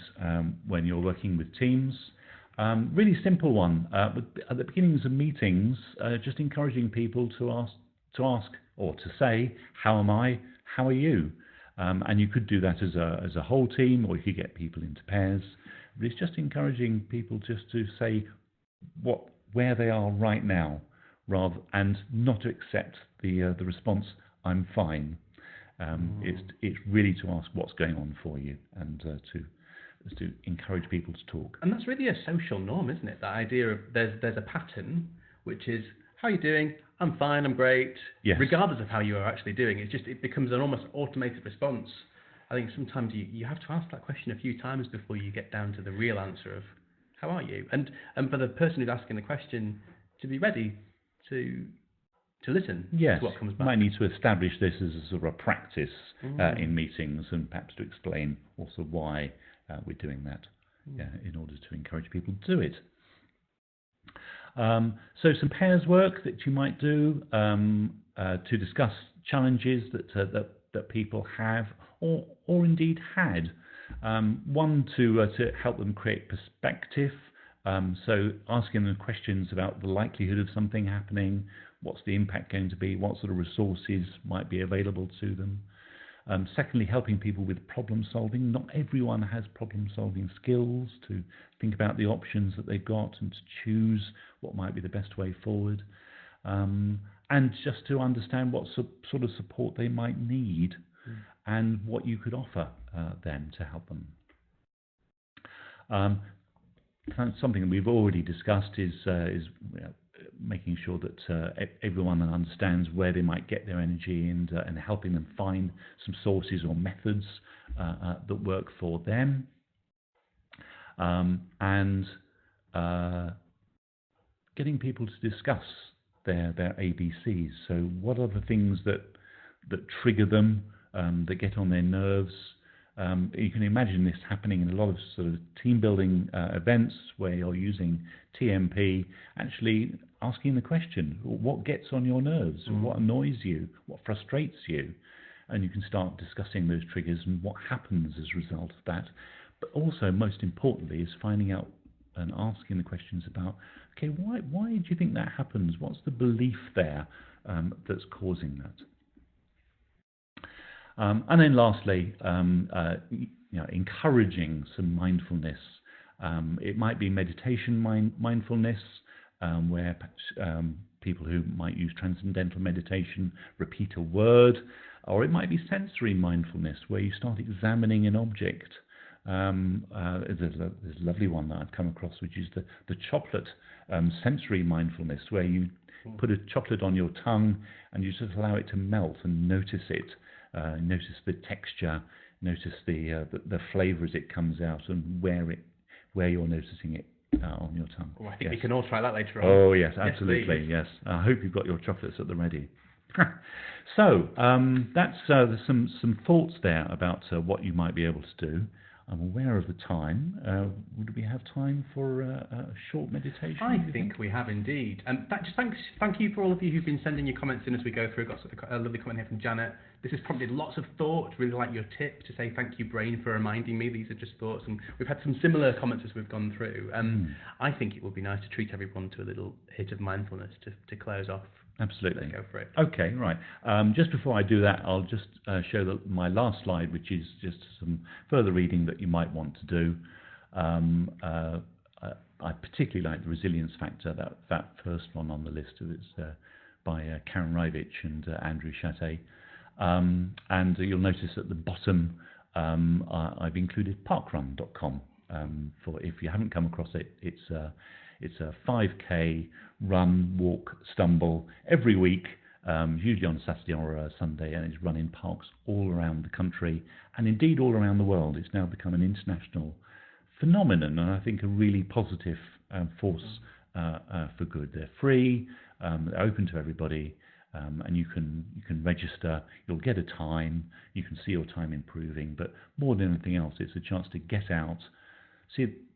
when you're working with teams. Really simple one. At the beginnings of meetings, just encouraging people to ask or to say, "How am I? How are you?" And you could do that as a whole team, or you could get people into pairs. But it's just encouraging people just to say where they are right now, and not to accept the response, "I'm fine." It's really to ask what's going on for you, and to encourage people to talk. And that's really a social norm, isn't it? That idea of there's a pattern, which is, "How are you doing? I'm fine, I'm great." Yes. Regardless of how you are actually doing, it becomes an almost automated response. I think sometimes you have to ask that question a few times before you get down to the real answer of, "How are you?" And for the person who's asking the question to be ready to listen Yes, to what comes back. you might need to establish this as a sort of a practice in meetings, and perhaps to explain also why we're doing that, in order to encourage people to do it. So some pairs work that you might do to discuss challenges that people have or indeed had. One to help them create perspective. So asking them questions about the likelihood of something happening, what's the impact going to be, what sort of resources might be available to them. Secondly, helping people with problem solving. Not everyone has problem solving skills, to think about the options that they've got and to choose what might be the best way forward. And just to understand what sort of support they might need and what you could offer them to help them. Something that we've already discussed is making sure that everyone understands where they might get their energy, and helping them find some sources or methods that work for them, and getting people to discuss their ABCs. So what are the things that trigger them, that get on their nerves? You can imagine this happening in a lot of sort of team building events where you're using TMP, actually asking the question, what gets on your nerves? What annoys you? What frustrates you? And you can start discussing those triggers and what happens as a result of that. But also, most importantly, is finding out and asking the questions about, okay, why do you think that happens? What's the belief there that's causing that? And then lastly, encouraging some mindfulness. It might be meditation mindfulness, where people who might use transcendental meditation repeat a word, or it might be sensory mindfulness, where you start examining an object. There's a lovely one that I've come across, which is the chocolate sensory mindfulness, where you put a chocolate on your tongue and you just allow it to melt and notice it. Notice the texture, notice the flavour as it comes out, and where you're noticing it on your tongue. I think we can all try that later on. Oh yes, absolutely, yes. I hope you've got your chocolates at the ready. So that's some thoughts there about what you might be able to do. I'm aware of the time. Would we have time for a short meditation? I think we have indeed. And thank you for all of you who've been sending your comments in as we go through. I've got a lovely comment here from Janet. This has prompted lots of thought. Really like your tip to say thank you, brain, for reminding me. These are just thoughts. And we've had some similar comments as we've gone through. I think it would be nice to treat everyone to a little hit of mindfulness to close off. Absolutely. Let's go for it. Okay, right. Just before I do that, I'll just show my last slide, which is just some further reading that you might want to do. I particularly like the resilience factor, that first one on the list. It's by Karen Rivich and Andrew Chattet. And you'll notice at the bottom I've included parkrun.com. For if you haven't come across it, it's a 5K run, walk, stumble every week, usually on a Saturday or a Sunday, and it's run in parks all around the country and indeed all around the world. It's now become an international phenomenon, and I think a really positive force for good. They're free, they're open to everybody, and you can register. You'll get a time, you can see your time improving, but more than anything else, it's a chance to get out,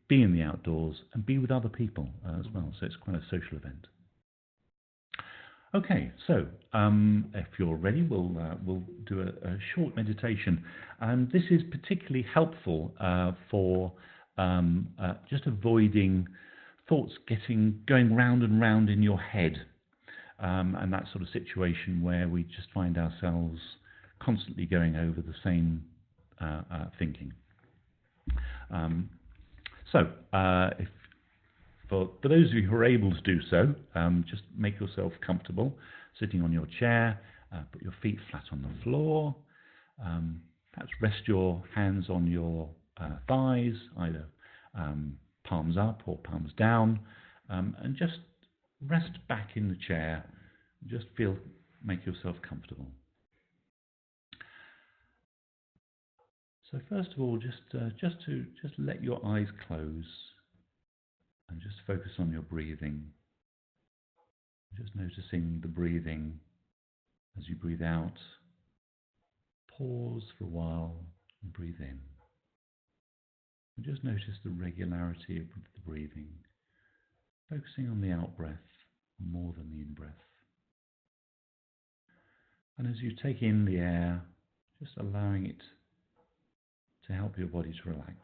be in the outdoors, and be with other people as well. So it's quite a social event. Okay, so if you're ready, we'll do a short meditation. And this is particularly helpful for just avoiding thoughts going round and round in your head, and that sort of situation where we just find ourselves constantly going over the same thinking. If for those of you who are able to do so, just make yourself comfortable, sitting on your chair, put your feet flat on the floor, perhaps rest your hands on your thighs, either palms up or palms down, and just rest back in the chair. Just make yourself comfortable. So first of all, just let your eyes close and just focus on your breathing. Just noticing the breathing as you breathe out. Pause for a while and breathe in. And just notice the regularity of the breathing, focusing on the out-breath more than the in-breath. And as you take in the air, just allowing it to help your body to relax.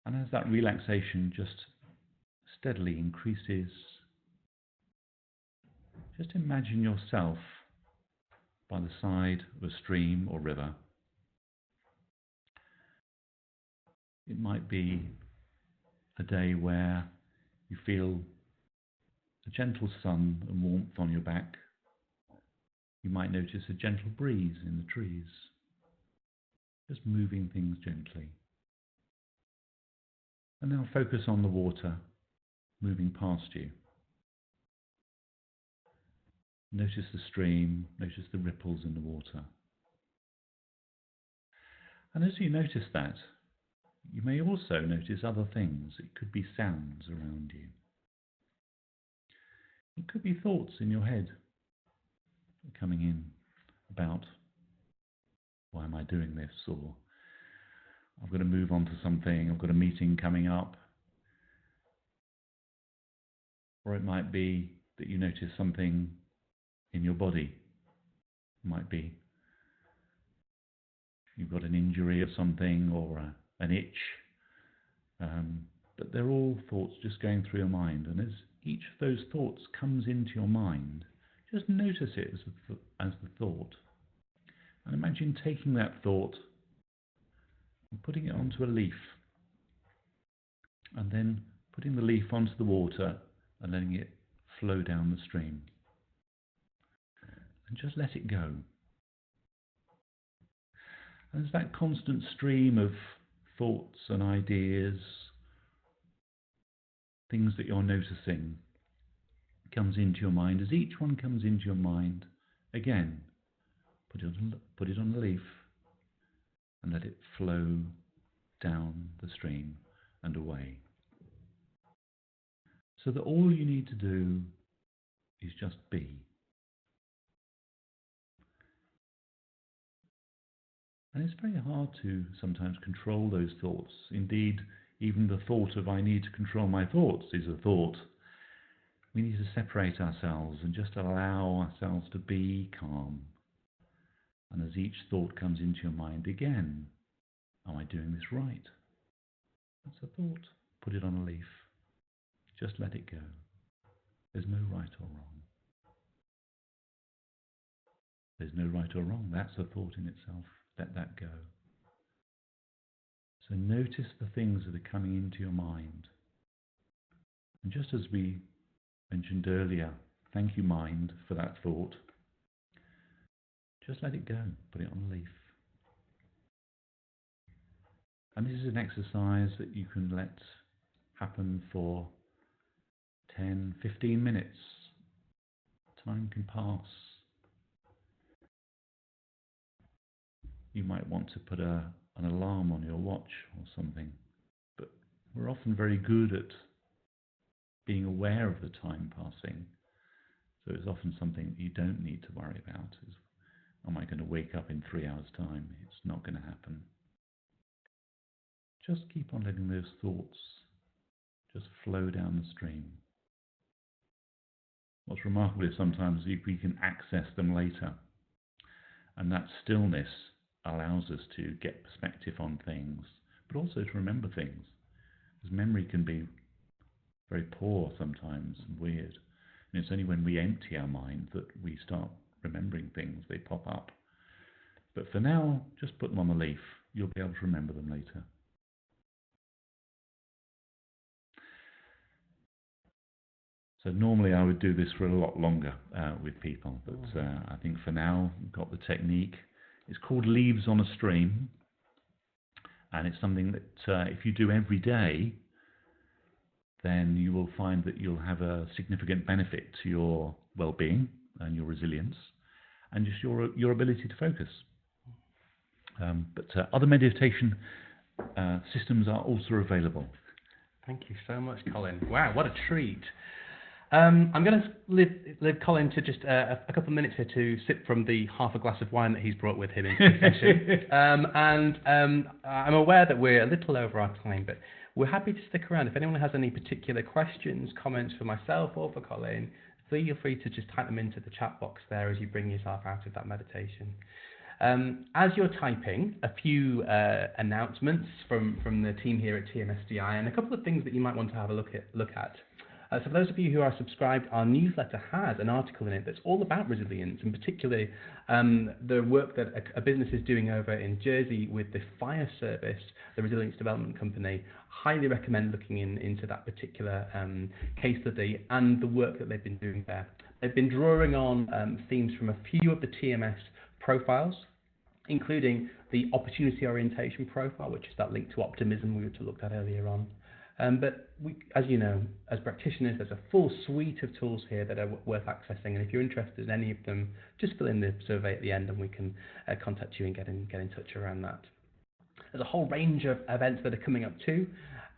And as that relaxation just steadily increases, just imagine yourself by the side of a stream or river. It might be a day where you feel a gentle sun and warmth on your back. You might notice a gentle breeze in the trees, just moving things gently. And now focus on the water moving past you. Notice the stream, notice the ripples in the water. And as you notice that, you may also notice other things. It could be sounds around you. It could be thoughts in your head coming in about, why am I doing this? Or I've got to move on to something, I've got a meeting coming up. Or it might be that you notice something in your body. It might be you've got an injury or something, or an itch. But they're all thoughts just going through your mind. And as each of those thoughts comes into your mind, just notice it as the thought. And imagine taking that thought and putting it onto a leaf. And then putting the leaf onto the water and letting it flow down the stream. And just let it go. And as that constant stream of thoughts and ideas, things that you're noticing, comes into your mind, as each one comes into your mind, again, put it on the leaf and let it flow down the stream and away. So that all you need to do is just be. And it's very hard to sometimes control those thoughts. Indeed, even the thought of I need to control my thoughts is a thought. We need to separate ourselves and just allow ourselves to be calm. And as each thought comes into your mind again, am I doing this right? That's a thought. Put it on a leaf. Just let it go. There's no right or wrong. There's no right or wrong. That's a thought in itself. Let that go. So notice the things that are coming into your mind. And just as we mentioned earlier, thank you, mind, for that thought. Just let it go. Put it on a leaf. And this is an exercise that you can let happen for 10, 15 minutes. Time can pass. You might want to put an alarm on your watch or something, but we're often very good at being aware of the time passing, so it's often something that you don't need to worry about. Am I going to wake up in 3 hours' time? It's not going to happen. Just keep on letting those thoughts just flow down the stream. What's remarkable is sometimes we can access them later, and that stillness allows us to get perspective on things, but also to remember things. Because memory can be very poor sometimes and weird. And it's only when we empty our mind that we start remembering things, they pop up. But for now, just put them on the leaf. You'll be able to remember them later. So normally I would do this for a lot longer with people, but I think for now we've got the technique. It's called Leaves on a Stream, and it's something that if you do every day, then you will find that you'll have a significant benefit to your well-being and your resilience and just your ability to focus. But other meditation systems are also available. Thank you so much, Colin. Wow, what a treat. I'm going to leave Colin to just a couple of minutes here to sip from the half a glass of wine that he's brought with him into the session. I'm aware that we're a little over our time, but we're happy to stick around. If anyone has any particular questions, comments for myself or for Colin, feel free to just type them into the chat box there as you bring yourself out of that meditation. As you're typing, a few announcements from the team here at TMSDI and a couple of things that you might want to have a look at. So for those of you who are subscribed, our newsletter has an article in it that's all about resilience, and particularly the work that a business is doing over in Jersey with the fire service, the Resilience Development Company. Highly recommend looking into that particular case study and the work that they've been doing there. They've been drawing on themes from a few of the TMS profiles, including the opportunity orientation profile, which is that link to optimism we looked at earlier on. But as you know, as practitioners, there's a full suite of tools here that are worth accessing. And if you're interested in any of them, just fill in the survey at the end and we can contact you and get in touch around that. There's a whole range of events that are coming up too,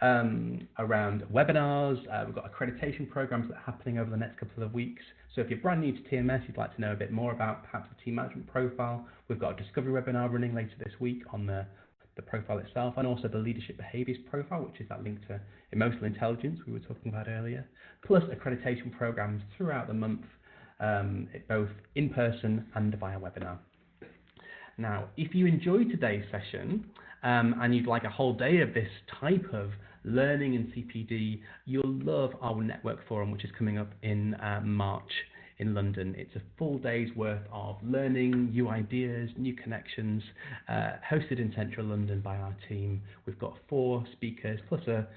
around webinars. We've got accreditation programs that are happening over the next couple of weeks. So if you're brand new to TMS, you'd like to know a bit more about perhaps the team management profile, we've got a discovery webinar running later this week on the profile itself, and also the leadership behaviours profile, which is that link to emotional intelligence we were talking about earlier, plus accreditation programs throughout the month, both in person and via webinar. Now, if you enjoyed today's session and you'd like a whole day of this type of learning in CPD, you'll love our network forum, which is coming up in March in London. It's a full day's worth of learning, new ideas, new connections, hosted in central London by our team. We've got 4 speakers plus a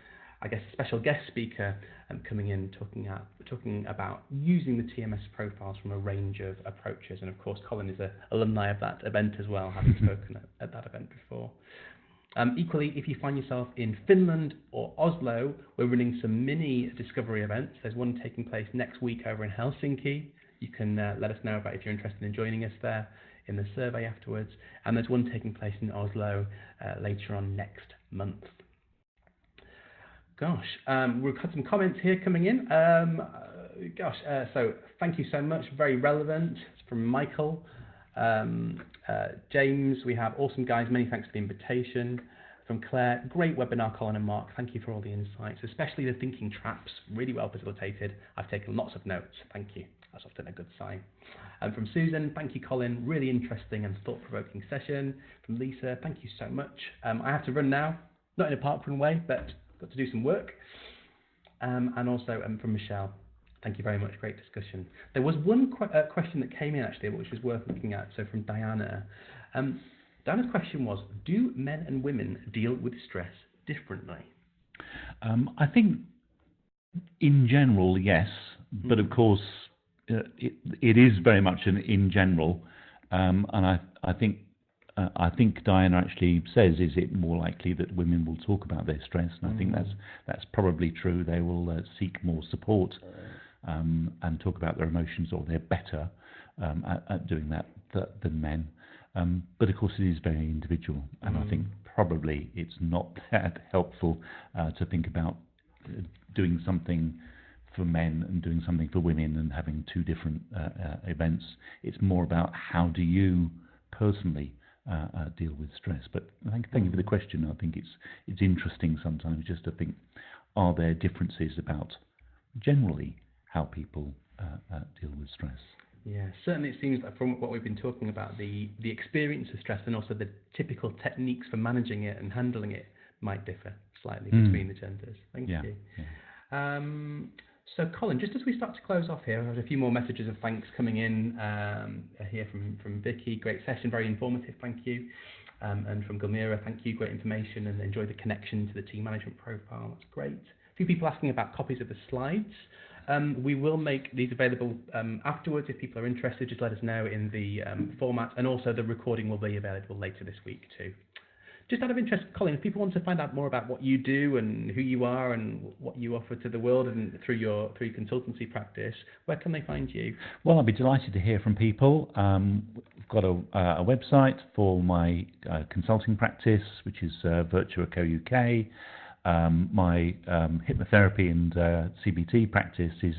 special guest speaker coming in talking about using the TMS profiles from a range of approaches. And of course, Colin is an alumni of that event as well, having spoken at that event before. Equally, if you find yourself in Finland or Oslo, we're running some mini discovery events. There's one taking place next week over in Helsinki. You can let us know about if you're interested in joining us there in the survey afterwards. And there's one taking place in Oslo later on next month. Gosh, we've had some comments here coming in. So thank you so much. Very relevant. It's from Michael. James, we have awesome guys, many thanks for the invitation. From Claire, great webinar, Colin and Mark, thank you for all the insights, especially the thinking traps, really well facilitated. I've taken lots of notes, thank you, that's often a good sign. And from Susan, thank you Colin, really interesting and thought-provoking session. From Lisa, thank you so much. I have to run now, not in a park-run way, but got to do some work. And also from Michelle, thank you very much, great discussion. There was one question that came in actually, which was worth looking at, so from Diana. Diana's question was, do men and women deal with stress differently? I think in general, yes, but of course it is very much an in general, and I think Diana actually says, is it more likely that women will talk about their stress? And I think that's probably true. They will seek more support and talk about their emotions, or they're better at doing that than men. But of course it is very individual, and I think probably it's not that helpful to think about doing something for men and doing something for women and having 2 different events. It's more about how do you personally deal with stress. But thank you for the question. I think it's interesting sometimes just to think, are there differences about generally how people deal with stress? Yeah, certainly it seems that from what we've been talking about, the experience of stress and also the typical techniques for managing it and handling it might differ slightly between the genders. Thank you. Yeah. So Colin, just as we start to close off here, I have a few more messages of thanks coming in here from Vicky. Great session, very informative, thank you. And from Gulmira, thank you, great information, and enjoy the connection to the team management profile. That's great. A few people asking about copies of the slides. We will make these available afterwards. If people are interested, just let us know in the format, and also the recording will be available later this week too. Just out of interest, Colin, if people want to find out more about what you do and who you are and what you offer to the world and through your consultancy practice, where can they find you? Well, I'd be delighted to hear from people. We've got a website for my consulting practice, which is Virtua Co UK. My hypnotherapy and CBT practice is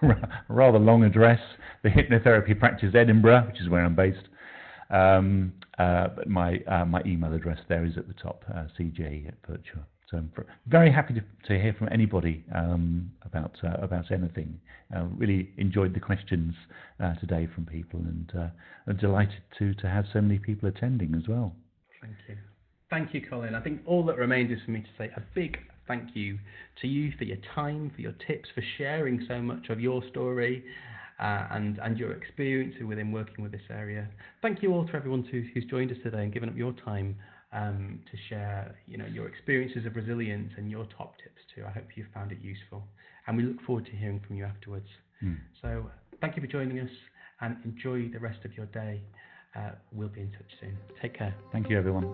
a rather long address. The Hypnotherapy Practice Edinburgh, which is where I'm based. But my email address there is at the top, CJ at Virtua. So I'm very happy to hear from anybody about anything. Really enjoyed the questions today from people, and I'm delighted to have so many people attending as well. Thank you. Thank you, Colin. I think all that remains is for me to say a big thank you to you for your time, for your tips, for sharing so much of your story and your experience within working with this area. Thank you all to everyone who's joined us today and given up your time to share, your experiences of resilience and your top tips too. I hope you found it useful, and we look forward to hearing from you afterwards. So thank you for joining us, and enjoy the rest of your day. We'll be in touch soon. Take care. Thank you, everyone.